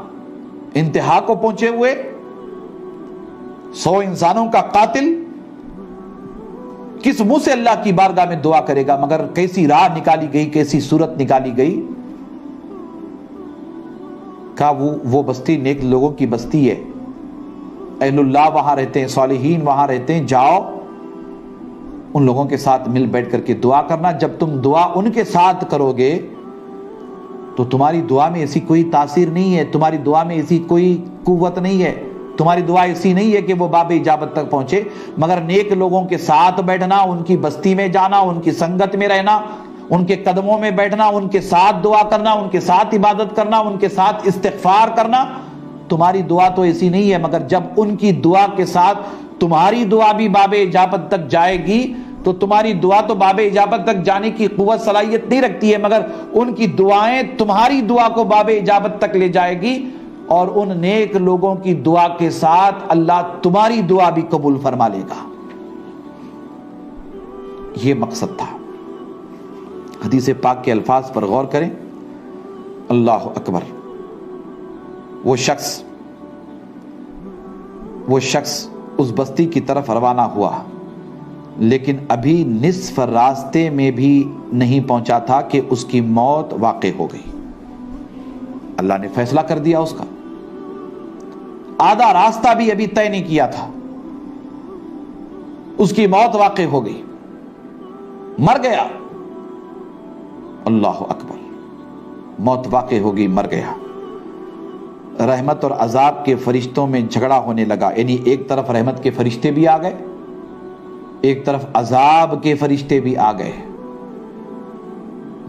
انتہا کو پہنچے ہوئے، 100 انسانوں کا قاتل کس منہ سے اللہ کی بارگاہ میں دعا کرے گا؟ مگر کیسی راہ نکالی گئی، کیسی صورت نکالی گئی، کہا وہ بستی نیک لوگوں کی بستی ہے، اہل اللہ وہاں رہتے ہیں، صالحین وہاں رہتے ہیں، جاؤ ان لوگوں کے ساتھ مل بیٹھ کر کے دعا کرنا۔ جب تم دعا ان کے ساتھ کرو گے تو تمہاری دعا میں ایسی کوئی تاثیر نہیں ہے، تمہاری دعا میں ایسی کوئی قوت نہیں ہے، تمہاری دعا ایسی نہیں ہے کہ وہ باب اجابت تک پہنچے، مگر نیک لوگوں کے ساتھ بیٹھنا، ان کی بستی میں جانا، ان کی سنگت میں رہنا، ان کے قدموں میں بیٹھنا، ان کے ساتھ دعا کرنا، ان کے ساتھ عبادت کرنا، ان کے ساتھ استغفار کرنا، تمہاری دعا تو ایسی نہیں ہے، مگر جب ان کی دعا کے ساتھ تمہاری دعا بھی باب اجابت تک جائے گی تو تمہاری دعا تو باب اجابت تک جانے کی قوت صلاحیت نہیں رکھتی ہے، مگر ان کی دعائیں تمہاری دعا کو باب اجابت تک لے جائے گی، اور ان نیک لوگوں کی دعا کے ساتھ اللہ تمہاری دعا بھی قبول فرما لے گا۔ یہ مقصد تھا۔ حدیث پاک کے الفاظ پر غور کریں، اللہ اکبر۔ وہ شخص اس بستی کی طرف روانہ ہوا، لیکن ابھی نصف راستے میں بھی نہیں پہنچا تھا کہ اس کی موت واقع ہو گئی۔ اللہ نے فیصلہ کر دیا اس کا، آدھا راستہ بھی ابھی طے نہیں کیا تھا، اس کی موت واقع ہو گئی، مر گیا۔ اللہ اکبر، موت واقع ہو گئی، مر گیا۔ رحمت اور عذاب کے فرشتوں میں جھگڑا ہونے لگا، یعنی ایک طرف رحمت کے فرشتے بھی آ گئے، ایک طرف عذاب کے فرشتے بھی آ گئے،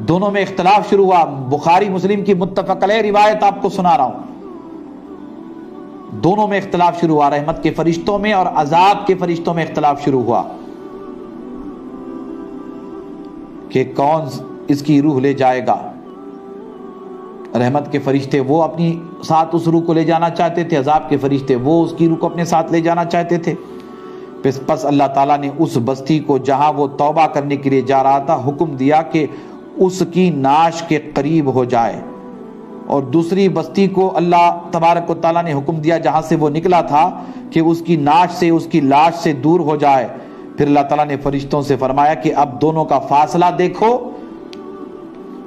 دونوں میں اختلاف شروع ہوا۔ بخاری مسلم کی متفق علیہ روایت آپ کو سنا رہا ہوں، دونوں میں اختلاف شروع ہوا، رحمت کے فرشتوں میں اور عذاب کے فرشتوں میں اختلاف شروع ہوا کہ کون اس کی روح لے جائے گا۔ رحمت کے فرشتے وہ اپنی ساتھ اس روح کو لے جانا چاہتے تھے، عذاب کے فرشتے وہ اس کی روح کو اپنے ساتھ لے جانا چاہتے تھے۔ پس اللہ تعالیٰ نے اس بستی کو جہاں وہ توبہ کرنے کے لیے جا رہا تھا حکم دیا کہ اس کی ناش کے قریب ہو جائے، اور دوسری بستی کو اللہ تبارک و تعالیٰ نے حکم دیا جہاں سے وہ نکلا تھا کہ اس کی ناش سے، اس کی لاش سے دور ہو جائے۔ پھر اللہ تعالیٰ نے فرشتوں سے فرمایا کہ اب دونوں کا فاصلہ دیکھو،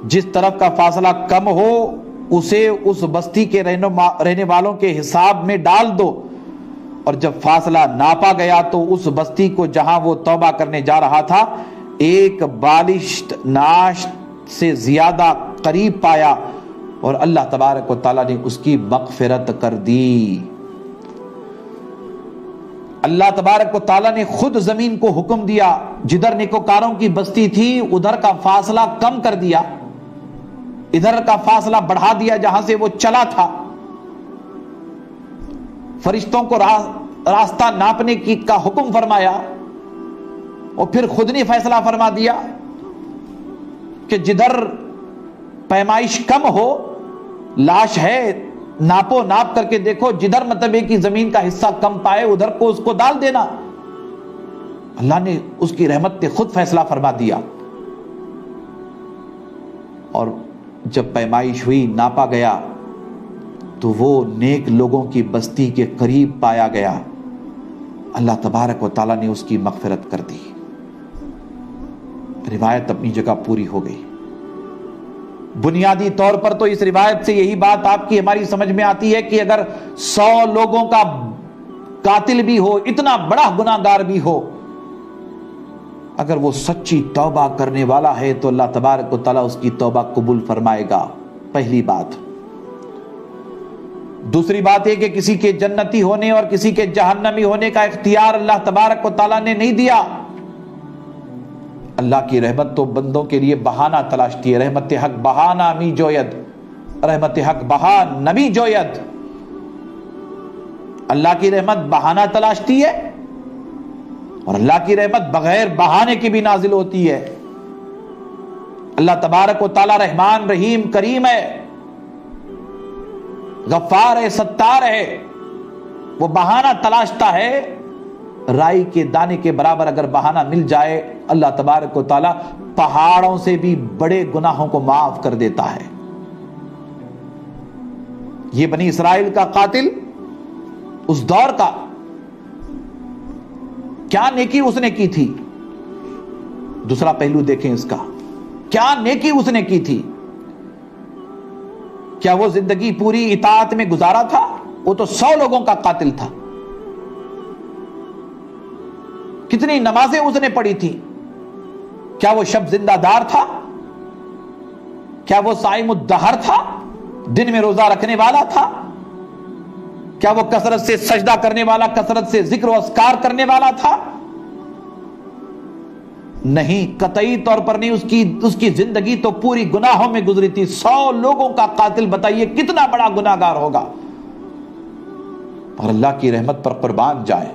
جس طرف کا فاصلہ کم ہو اسے اس بستی کے رہنے والوں کے حساب میں ڈال دو، اور جب فاصلہ ناپا گیا تو اس بستی کو جہاں وہ توبہ کرنے جا رہا تھا ایک بالشت ناش سے زیادہ قریب پایا، اور اللہ تبارک و تعالیٰ نے اس کی مغفرت کر دی۔ اللہ تبارک و تعالیٰ نے خود زمین کو حکم دیا، جدھر نیکوکاروں کی بستی تھی ادھر کا فاصلہ کم کر دیا، ادھر کا فاصلہ بڑھا دیا جہاں سے وہ چلا تھا۔ فرشتوں کو راستہ ناپنے کا حکم فرمایا، اور پھر خود نے فیصلہ فرما دیا کہ جدھر پیمائش کم ہو، لاش ہے، ناپو، ناپ کر کے دیکھو، جدھر مطلب ہے کہ زمین کا حصہ کم پائے ادھر کو اس کو ڈال دینا۔ اللہ نے اس کی رحمت نے خود فیصلہ فرما دیا، اور جب پیمائش ہوئی، ناپا گیا تو وہ نیک لوگوں کی بستی کے قریب پایا گیا۔ اللہ تبارک و تعالیٰ نے اس کی مغفرت کر دی۔ روایت اپنی جگہ پوری ہو گئی، بنیادی طور پر تو اس روایت سے یہی بات آپ کی ہماری سمجھ میں آتی ہے کہ اگر 100 لوگوں کا قاتل بھی ہو، اتنا بڑا گناہگار بھی ہو، اگر وہ سچی توبہ کرنے والا ہے تو اللہ تبارک و تعالیٰ اس کی توبہ قبول فرمائے گا. پہلی بات. دوسری بات یہ کہ کسی کے جنتی ہونے اور کسی کے جہنمی ہونے کا اختیار اللہ تبارک و تعالیٰ نے نہیں دیا. اللہ کی رحمت تو بندوں کے لیے بہانہ تلاشتی ہے. رحمت حق بہانہ می جوید، رحمت حق بہا نبی جوید. اللہ کی رحمت بہانہ تلاشتی ہے اور اللہ کی رحمت بغیر بہانے کی بھی نازل ہوتی ہے. اللہ تبارک و تعالی رحمان رحیم کریم ہے، غفار ہے، ستار ہے. وہ بہانہ تلاشتا ہے. رائی کے دانے کے برابر اگر بہانہ مل جائے، اللہ تبارک و تعالی پہاڑوں سے بھی بڑے گناہوں کو معاف کر دیتا ہے. یہ بنی اسرائیل کا قاتل اس دور کا، کیا نیکی اس نے کی تھی؟ دوسرا پہلو دیکھیں اس کا، کیا نیکی اس نے کی تھی؟ کیا وہ زندگی پوری اطاعت میں گزارا تھا؟ وہ تو 100 لوگوں کا قاتل تھا. کتنی نمازیں اس نے پڑھی تھی؟ کیا وہ شب زندہ دار تھا؟ کیا وہ صائم الدہر تھا؟ دن میں روزہ رکھنے والا تھا؟ کیا وہ کثرت سے سجدہ کرنے والا، کثرت سے ذکر و اذکار کرنے والا تھا؟ نہیں، قطعی طور پر نہیں. اس کی زندگی تو پوری گناہوں میں گزری تھی. 100 لوگوں کا قاتل، بتائیے کتنا بڑا گناہگار ہوگا. اور اللہ کی رحمت پر قربان جائے.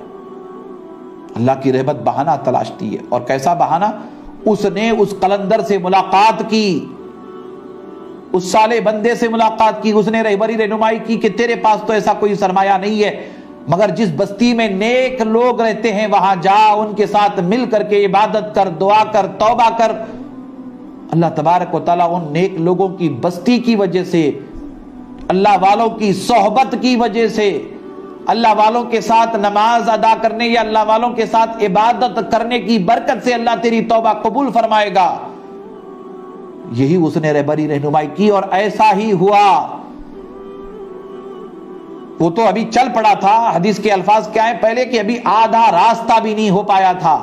اللہ کی رحمت بہانہ تلاشتی ہے. اور کیسا بہانہ؟ اس نے اس قلندر سے ملاقات کی، اس صالح بندے سے ملاقات کی. اس نے رہبری رہنمائی کی کہ تیرے پاس تو ایسا کوئی سرمایہ نہیں ہے، مگر جس بستی میں نیک لوگ رہتے ہیں وہاں جا، ان کے ساتھ مل کر کے عبادت کر، دعا کر، توبہ کر. اللہ تبارک و تعالیٰ ان نیک لوگوں کی بستی کی وجہ سے، اللہ والوں کی صحبت کی وجہ سے، اللہ والوں کے ساتھ نماز ادا کرنے یا اللہ والوں کے ساتھ عبادت کرنے کی برکت سے اللہ تیری توبہ قبول فرمائے گا. یہی اس نے رہبری رہنمائی کی اور ایسا ہی ہوا. وہ تو ابھی چل پڑا تھا. حدیث کے الفاظ کیا ہیں پہلے کہ ابھی آدھا راستہ بھی نہیں ہو پایا تھا.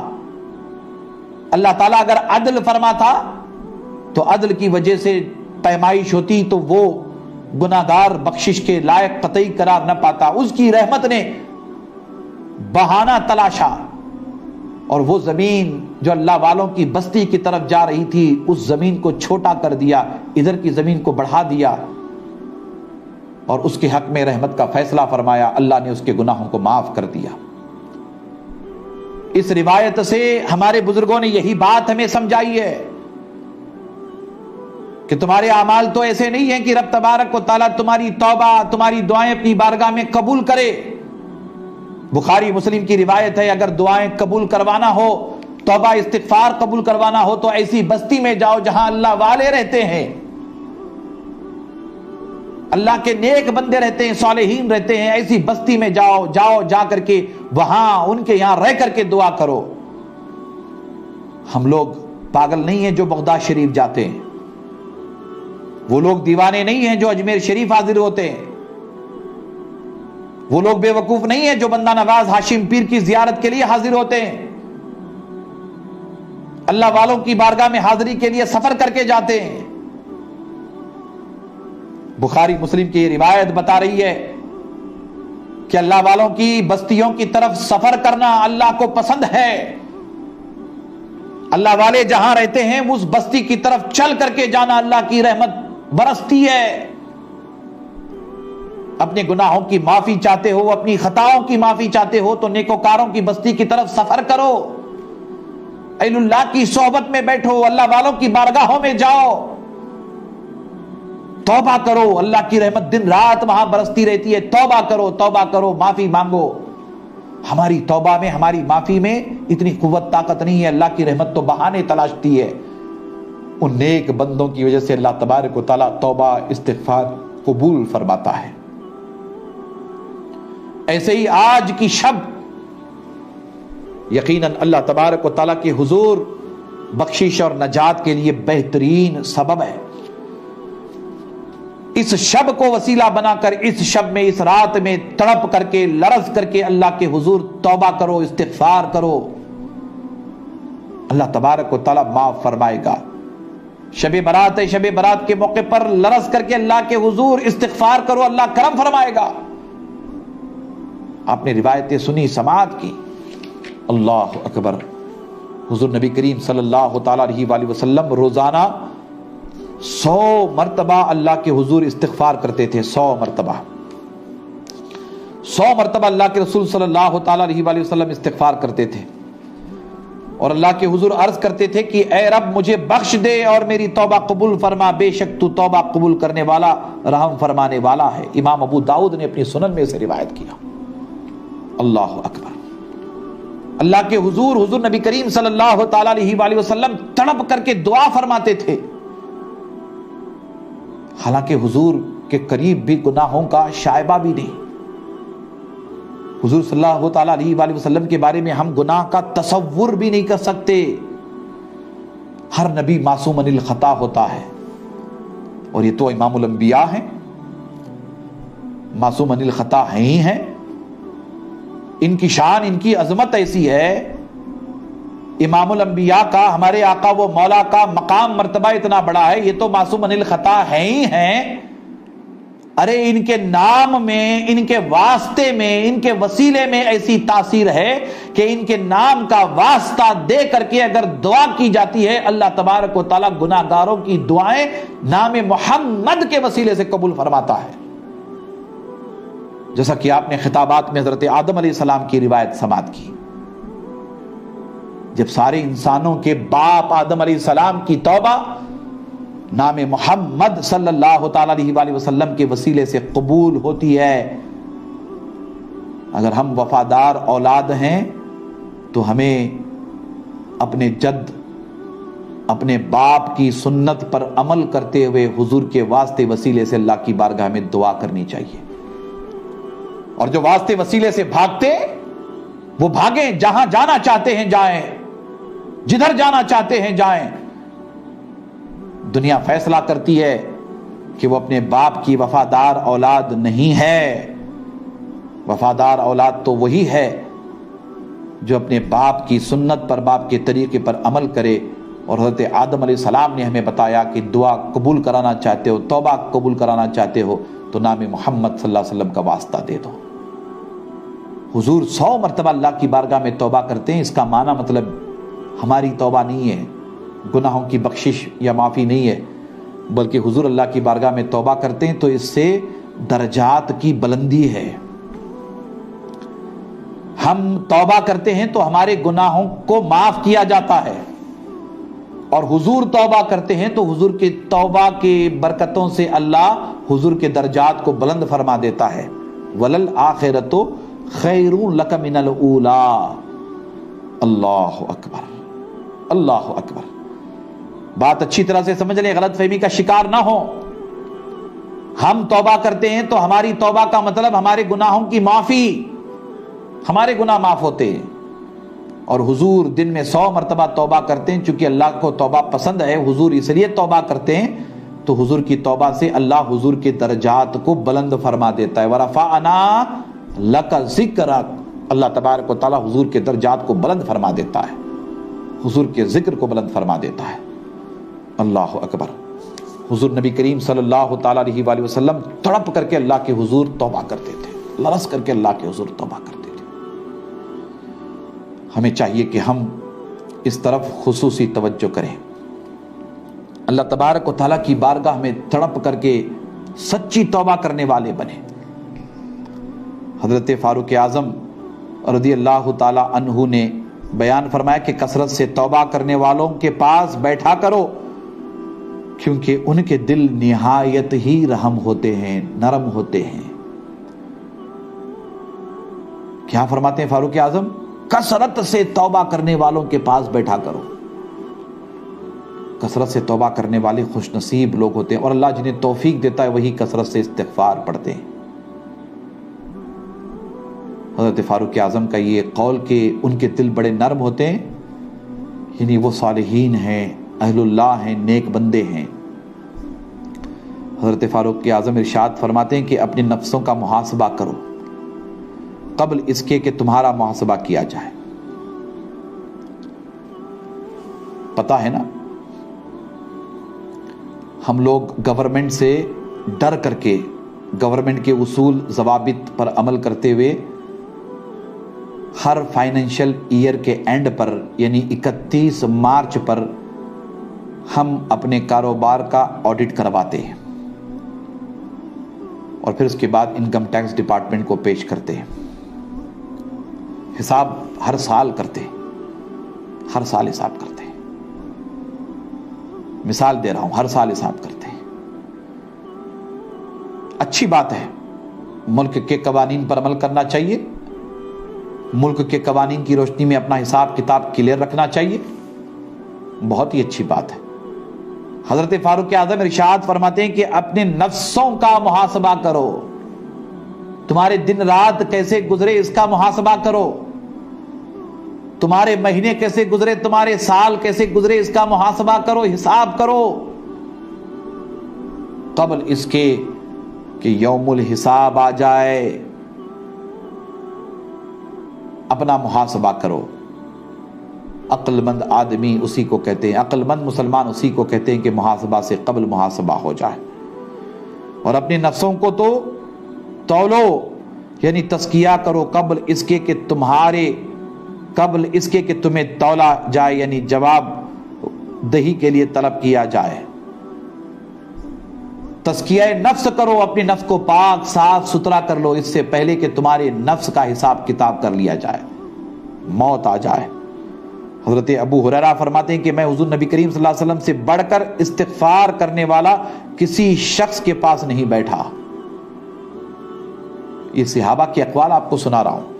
اللہ تعالیٰ اگر عدل فرماتا تو عدل کی وجہ سے پیمائش ہوتی تو وہ گناہگار بخشش کے لائق قطعی قرار نہ پاتا. اس کی رحمت نے بہانہ تلاشا اور وہ زمین جو اللہ والوں کی بستی کی طرف جا رہی تھی اس زمین کو چھوٹا کر دیا، ادھر کی زمین کو بڑھا دیا اور اس کے حق میں رحمت کا فیصلہ فرمایا. اللہ نے اس کے گناہوں کو معاف کر دیا. اس روایت سے ہمارے بزرگوں نے یہی بات ہمیں سمجھائی ہے کہ تمہارے اعمال تو ایسے نہیں ہیں کہ رب تبارک و تعالیٰ تمہاری توبہ، تمہاری دعائیں اپنی بارگاہ میں قبول کرے. بخاری مسلم کی روایت ہے، اگر دعائیں قبول کروانا ہو، توبہ استغفار قبول کروانا ہو تو ایسی بستی میں جاؤ جہاں اللہ والے رہتے ہیں، اللہ کے نیک بندے رہتے ہیں، صالحین رہتے ہیں. ایسی بستی میں جاؤ جا کر کے وہاں ان کے یہاں رہ کر کے دعا کرو. ہم لوگ پاگل نہیں ہیں جو بغداد شریف جاتے ہیں، وہ لوگ دیوانے نہیں ہیں جو اجمیر شریف حاضر ہوتے ہیں، وہ لوگ بے وقوف نہیں ہیں جو بندہ نواز ہاشم پیر کی زیارت کے لیے حاضر ہوتے ہیں. اللہ والوں کی بارگاہ میں حاضری کے لیے سفر کر کے جاتے ہیں. بخاری مسلم کی یہ روایت بتا رہی ہے کہ اللہ والوں کی بستیوں کی طرف سفر کرنا اللہ کو پسند ہے. اللہ والے جہاں رہتے ہیں اس بستی کی طرف چل کر کے جانا اللہ کی رحمت برستی ہے. اپنے گناہوں کی معافی چاہتے ہو، اپنی خطاؤں کی معافی چاہتے ہو تو نیکوکاروں کی بستی کی طرف سفر کرو، اہل اللہ کی صحبت میں بیٹھو، اللہ والوں کی بارگاہوں میں جاؤ، توبہ کرو. اللہ کی رحمت دن رات وہاں برستی رہتی ہے. توبہ کرو، معافی مانگو. ہماری توبہ میں، ہماری معافی میں اتنی قوت طاقت نہیں ہے. اللہ کی رحمت تو بہانے تلاشتی ہے. ان نیک بندوں کی وجہ سے اللہ تبارک و تعالیٰ توبہ استغفار قبول فرماتا ہے. ایسے ہی آج کی شب یقیناً اللہ تبارک و تعالیٰ کے حضور بخشش اور نجات کے لیے بہترین سبب ہے. اس شب کو وسیلہ بنا کر اس شب میں، اس رات میں تڑپ کر کے، لرز کر کے اللہ کے حضور توبہ کرو، استغفار کرو، اللہ تبارک و تعالیٰ معاف فرمائے گا۔ شب برات ہے، شب برات کے موقع پر لرز کر کے اللہ کے حضور استغفار کرو، اللہ کرم فرمائے گا۔ آپ نے روایتیں سنی، سماعت کی، اللہ اکبر۔ حضور نبی کریم صلی اللہ تعالیٰ علیہ وآلہ وسلم روزانہ 100 مرتبہ اللہ کے حضور استغفار کرتے تھے، 100 مرتبہ 100 مرتبہ اللہ کے رسول صلی اللہ تعالیٰ علیہ وآلہ وسلم استغفار کرتے تھے، اور اللہ کے حضور عرض کرتے تھے کہ اے رب مجھے بخش دے اور میری توبہ قبول فرما، بے شک تو توبہ قبول کرنے والا، رحم فرمانے والا ہے۔ امام ابو داؤد نے اپنی سنن میں اسے روایت کیا۔ اللہ اکبر۔ اللہ کے حضور نبی کریم صلی اللہ تعالیٰ علیہ وآلہ وسلم تڑپ کر کے دعا فرماتے تھے، حالانکہ حضور کے قریب بھی گناہوں کا شائبہ بھی نہیں۔ حضور صلی اللہ تعالیٰ علیہ وآلہ وسلم کے بارے میں ہم گناہ کا تصور بھی نہیں کر سکتے۔ ہر نبی معصوم عن الخطا ہوتا ہے، اور یہ تو امام الانبیاء ہیں، معصوم عن الخطا ہیں ہی ہیں۔ ان کی شان، ان کی عظمت ایسی ہے، امام الانبیاء کا، ہمارے آقا و مولا کا مقام مرتبہ اتنا بڑا ہے، یہ تو معصوم عن الخطا ہیں ہی ہیں۔ ارے ان کے نام میں، ان کے واسطے میں، ان کے وسیلے میں ایسی تاثیر ہے کہ ان کے نام کا واسطہ دے کر کے اگر دعا کی جاتی ہے، اللہ تبارک و تعالیٰ گناہگاروں کی دعائیں نام محمد کے وسیلے سے قبول فرماتا ہے۔ جیسا کہ آپ نے خطابات میں حضرت آدم علیہ السلام کی روایت سماعت کی، جب سارے انسانوں کے باپ آدم علیہ السلام کی توبہ نام محمد صلی اللہ تعالیٰ علیہ وآلہ وسلم کے وسیلے سے قبول ہوتی ہے۔ اگر ہم وفادار اولاد ہیں تو ہمیں اپنے جد، اپنے باپ کی سنت پر عمل کرتے ہوئے حضور کے واسطے وسیلے سے اللہ کی بارگاہ میں دعا کرنی چاہیے۔ اور جو واسطے وسیلے سے بھاگتے، وہ بھاگیں، جہاں جانا چاہتے ہیں جائیں، جدھر جانا چاہتے ہیں جائیں۔ دنیا فیصلہ کرتی ہے کہ وہ اپنے باپ کی وفادار اولاد نہیں ہے۔ وفادار اولاد تو وہی ہے جو اپنے باپ کی سنت پر، باپ کے طریقے پر عمل کرے۔ اور حضرت آدم علیہ السلام نے ہمیں بتایا کہ دعا قبول کرانا چاہتے ہو، توبہ قبول کرانا چاہتے ہو تو نام محمد صلی اللہ علیہ وسلم کا واسطہ دے دو۔ حضور 100 مرتبہ اللہ کی بارگاہ میں توبہ کرتے ہیں، اس کا معنی مطلب ہماری توبہ نہیں ہے، گناہوں کی بخشش یا معافی نہیں ہے، بلکہ حضور اللہ کی بارگاہ میں توبہ کرتے ہیں تو اس سے درجات کی بلندی ہے۔ ہم توبہ کرتے ہیں تو ہمارے گناہوں کو معاف کیا جاتا ہے، اور حضور توبہ کرتے ہیں تو حضور کی توبہ کی برکتوں سے اللہ حضور کے درجات کو بلند فرما دیتا ہے۔ وَلَلْآخِرَةُ خَيْرٌ لَكَ مِنَ الْأُولَىٰ۔ اللہ اکبر، اللہ اکبر۔ بات اچھی طرح سے سمجھ لیں، غلط فہمی کا شکار نہ ہو۔ ہم توبہ کرتے ہیں تو ہماری توبہ کا مطلب ہمارے گناہوں کی معافی، ہمارے گناہ معاف ہوتے ہیں۔ اور حضور دن میں 100 مرتبہ توبہ کرتے ہیں، چونکہ اللہ کو توبہ پسند ہے، حضور اس لیے توبہ کرتے ہیں تو حضور کی توبہ سے اللہ حضور کے درجات کو بلند فرما دیتا ہے۔ وَرَفَعْنَا لَكَ ذِكْرَكَ، اللہ تبارک و تعالیٰ حضور کے درجات کو بلند فرما دیتا ہے، حضور کے ذکر کو بلند فرما دیتا ہے۔ اللہ اکبر۔ حضور نبی کریم صلی اللہ تعالیٰ علیہ وآلہ وسلم تڑپ کر کے اللہ کے حضور توبہ کرتے تھے، لرز کر کے اللہ کے حضور توبہ کرتے تھے۔ ہمیں چاہیے کہ ہم اس طرف خصوصی توجہ کریں، اللہ تبارک و تعالیٰ کی بارگاہ میں تڑپ کر کے سچی توبہ کرنے والے بنے۔ حضرت فاروق اعظم رضی اللہ تعالیٰ عنہ نے بیان فرمایا کہ کثرت سے توبہ کرنے والوں کے پاس بیٹھا کرو، کیونکہ ان کے دل نہایت ہی رحم ہوتے ہیں، نرم ہوتے ہیں۔ کیا فرماتے ہیں فاروق اعظم؟ کثرت سے توبہ کرنے والوں کے پاس بیٹھا کرو۔ کثرت سے توبہ کرنے والے خوش نصیب لوگ ہوتے ہیں، اور اللہ جنہیں توفیق دیتا ہے وہی کثرت سے استغفار پڑھتے ہیں۔ حضرت فاروق اعظم کا یہ قول کہ ان کے دل بڑے نرم ہوتے ہیں، یعنی وہ صالحین ہیں، اہل اللہ ہیں، نیک بندے ہیں۔ حضرت فاروق اعظم ارشاد فرماتے ہیں کہ اپنے نفسوں کا محاسبہ کرو قبل اس کے کہ تمہارا محاسبہ کیا جائے. پتہ ہے نا ہم لوگ گورنمنٹ سے ڈر کر کے گورنمنٹ کے اصول ضوابط پر عمل کرتے ہوئے ہر فائنینشیل ایئر کے اینڈ پر یعنی 31 مارچ پر ہم اپنے کاروبار کا آڈٹ کرواتے ہیں اور پھر اس کے بعد انکم ٹیکس ڈپارٹمنٹ کو پیش کرتے ہیں. حساب ہر سال کرتے ہیں, ہر سال حساب کرتے ہیں. مثال دے رہا ہوں, ہر سال حساب کرتے ہیں. اچھی بات ہے, ملک کے قوانین پر عمل کرنا چاہیے, ملک کے قوانین کی روشنی میں اپنا حساب کتاب کلیئر رکھنا چاہیے, بہت ہی اچھی بات ہے. حضرت فاروق اعظم ارشاد فرماتے ہیں کہ اپنے نفسوں کا محاسبہ کرو, تمہارے دن رات کیسے گزرے اس کا محاسبہ کرو, تمہارے مہینے کیسے گزرے, تمہارے سال کیسے گزرے اس کا محاسبہ کرو, حساب کرو قبل اس کے کہ یوم الحساب آ جائے. اپنا محاسبہ کرو. عقل مند آدمی اسی کو کہتے ہیں, عقل مند مسلمان اسی کو کہتے ہیں کہ محاسبہ سے قبل محاسبہ ہو جائے. اور اپنے نفسوں کو تو تولو یعنی تزکیہ کرو قبل اس کے کہ تمہیں تولا جائے یعنی جواب دہی کے لیے طلب کیا جائے. تزکیہ نفس کرو, اپنے نفس کو پاک صاف ستھرا کر لو اس سے پہلے کہ تمہارے نفس کا حساب کتاب کر لیا جائے, موت آ جائے. حضرت ابو ہریرہ فرماتے ہیں کہ میں حضور نبی کریم صلی اللہ علیہ وسلم سے بڑھ کر استغفار کرنے والا کسی شخص کے پاس نہیں بیٹھا. یہ صحابہ کے اقوال آپ کو سنا رہا ہوں.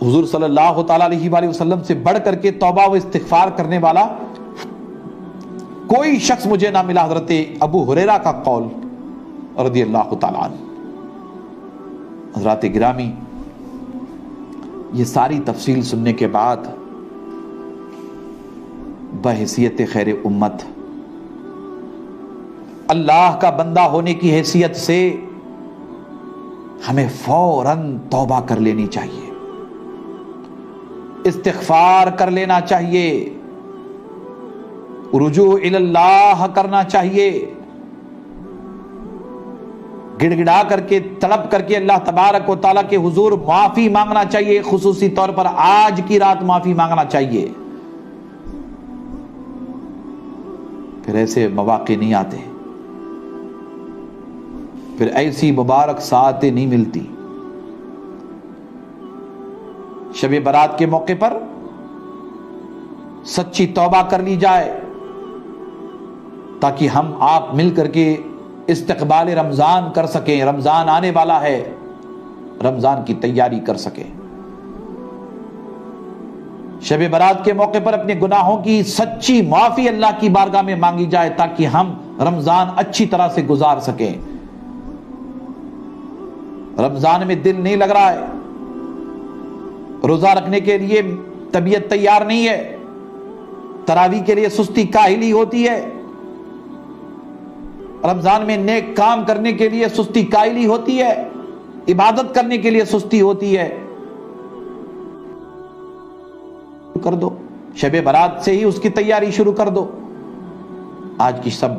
حضور صلی اللہ تعالیٰ علیہ وآلہ وسلم سے بڑھ کر کے توبہ و استغفار کرنے والا کوئی شخص مجھے نہ ملا. حضرت ابو ہریرہ کا قول رضی اللہ تعالیٰ عنہ. حضرات گرامی, یہ ساری تفصیل سننے کے بعد بحیثیت خیر امت, اللہ کا بندہ ہونے کی حیثیت سے ہمیں فوراً توبہ کر لینی چاہیے, استغفار کر لینا چاہیے, رجوع الی اللہ کرنا چاہیے, گڑ گڑا کر کے تڑپ کر کے اللہ تبارک و تعالیٰ کے حضور معافی مانگنا چاہیے. خصوصی طور پر آج کی رات معافی مانگنا چاہیے. پھر ایسے مواقع نہیں آتے, پھر ایسی مبارک ساعتیں نہیں ملتی. شب برات کے موقع پر سچی توبہ کر لی جائے تاکہ ہم آپ مل کر کے استقبال رمضان کر سکیں. رمضان آنے والا ہے, رمضان کی تیاری کر سکیں. شب برات کے موقع پر اپنے گناہوں کی سچی معافی اللہ کی بارگاہ میں مانگی جائے تاکہ ہم رمضان اچھی طرح سے گزار سکیں. رمضان میں دل نہیں لگ رہا ہے, روزہ رکھنے کے لیے طبیعت تیار نہیں ہے, تراویح کے لیے سستی کاہلی ہوتی ہے, رمضان میں نیک کام کرنے کے لیے سستی کاہلی ہوتی ہے, عبادت کرنے کے لیے سستی ہوتی ہے. کر دو, شب برات سے ہی اس کی تیاری شروع کر دو. آج کی سب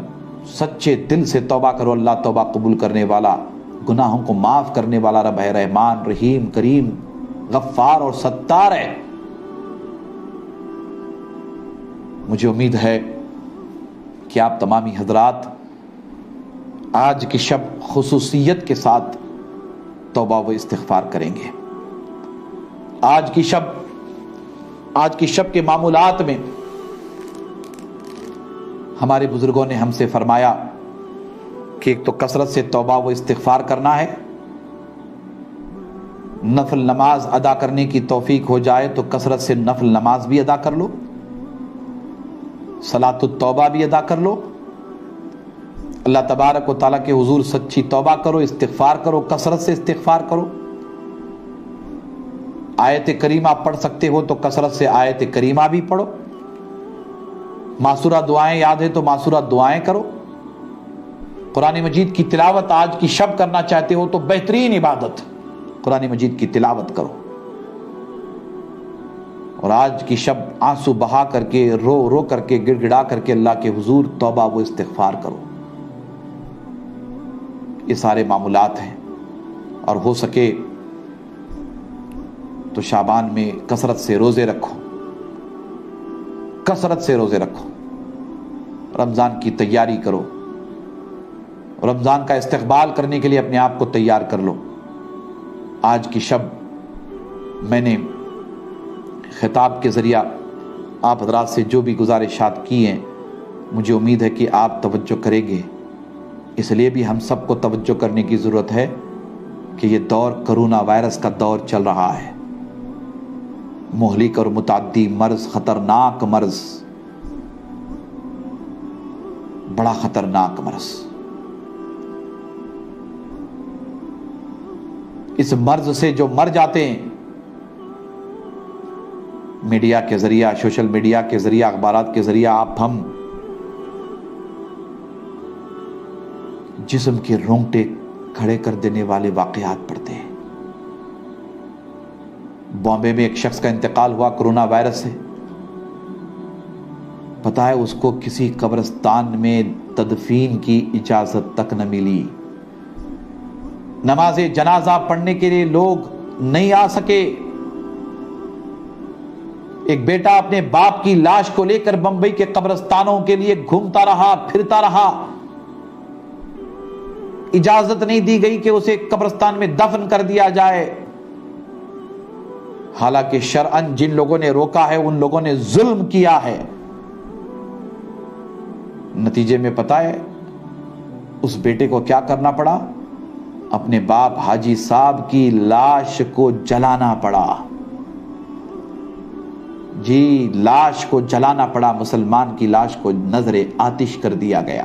سچے دل سے توبہ کرو. اللہ توبہ قبول کرنے والا, گناہوں کو معاف کرنے والا رب ہے, رحمان رحیم کریم غفار اور ستار ہے. مجھے امید ہے کہ آپ تمامی حضرات آج کی شب خصوصیت کے ساتھ توبہ و استغفار کریں گے. آج کی شب کے معمولات میں ہمارے بزرگوں نے ہم سے فرمایا کہ ایک تو کثرت سے توبہ و استغفار کرنا ہے, نفل نماز ادا کرنے کی توفیق ہو جائے تو کثرت سے نفل نماز بھی ادا کر لو, صلاۃ التوبہ بھی ادا کر لو, اللہ تبارک و تعالیٰ کے حضور سچی توبہ کرو, استغفار کرو, کثرت سے استغفار کرو. آیت کریمہ پڑھ سکتے ہو تو کثرت سے آیت کریمہ بھی پڑھو. معصورہ دعائیں یاد ہے تو معصورہ دعائیں کرو. قرآن مجید کی تلاوت آج کی شب کرنا چاہتے ہو تو بہترین عبادت قرآن مجید کی تلاوت کرو، اور آج کی شب آنسو بہا کر کے رو رو کر کے گڑ گڑا کر کے اللہ کے حضور توبہ و استغفار کرو۔ یہ سارے معمولات ہیں، اور ہو سکے تو شعبان میں کثرت سے روزے رکھو، کثرت سے روزے رکھو، رمضان کی تیاری کرو، رمضان کا استقبال کرنے کے لیے اپنے آپ کو تیار کر لو۔ آج کی شب میں نے خطاب کے ذریعہ آپ حضرات سے جو بھی گزارشات کی ہیں، مجھے امید ہے کہ آپ توجہ کریں گے۔ اس لیے بھی ہم سب کو توجہ کرنے کی ضرورت ہے کہ یہ دور کرونا وائرس کا دور چل رہا ہے، مہلک اور متعدی مرض، خطرناک مرض، بڑا خطرناک مرض۔ اس مرض سے جو مر جاتے ہیں، میڈیا کے ذریعہ، سوشل میڈیا کے ذریعہ، اخبارات کے ذریعہ آپ ہم جسم کے رونگٹے کھڑے کر دینے والے واقعات پڑھتے ہیں۔ بامبے میں ایک شخص کا انتقال ہوا کرونا وائرس سے، پتہ ہے اس کو کسی قبرستان میں تدفین کی اجازت تک نہ ملی، نماز جنازہ پڑھنے کے لیے لوگ نہیں آ سکے۔ ایک بیٹا اپنے باپ کی لاش کو لے کر بمبئی کے قبرستانوں کے لیے گھومتا رہا، پھرتا رہا، اجازت نہیں دی گئی کہ اسے قبرستان میں دفن کر دیا جائے، حالانکہ شرعاً جن لوگوں نے روکا ہے ان لوگوں نے ظلم کیا ہے۔ نتیجے میں پتہ ہے اس بیٹے کو کیا کرنا پڑا؟ اپنے باپ حاجی صاحب کی لاش کو جلانا پڑا، جی لاش کو جلانا پڑا، مسلمان کی لاش کو نذر آتش کر دیا گیا۔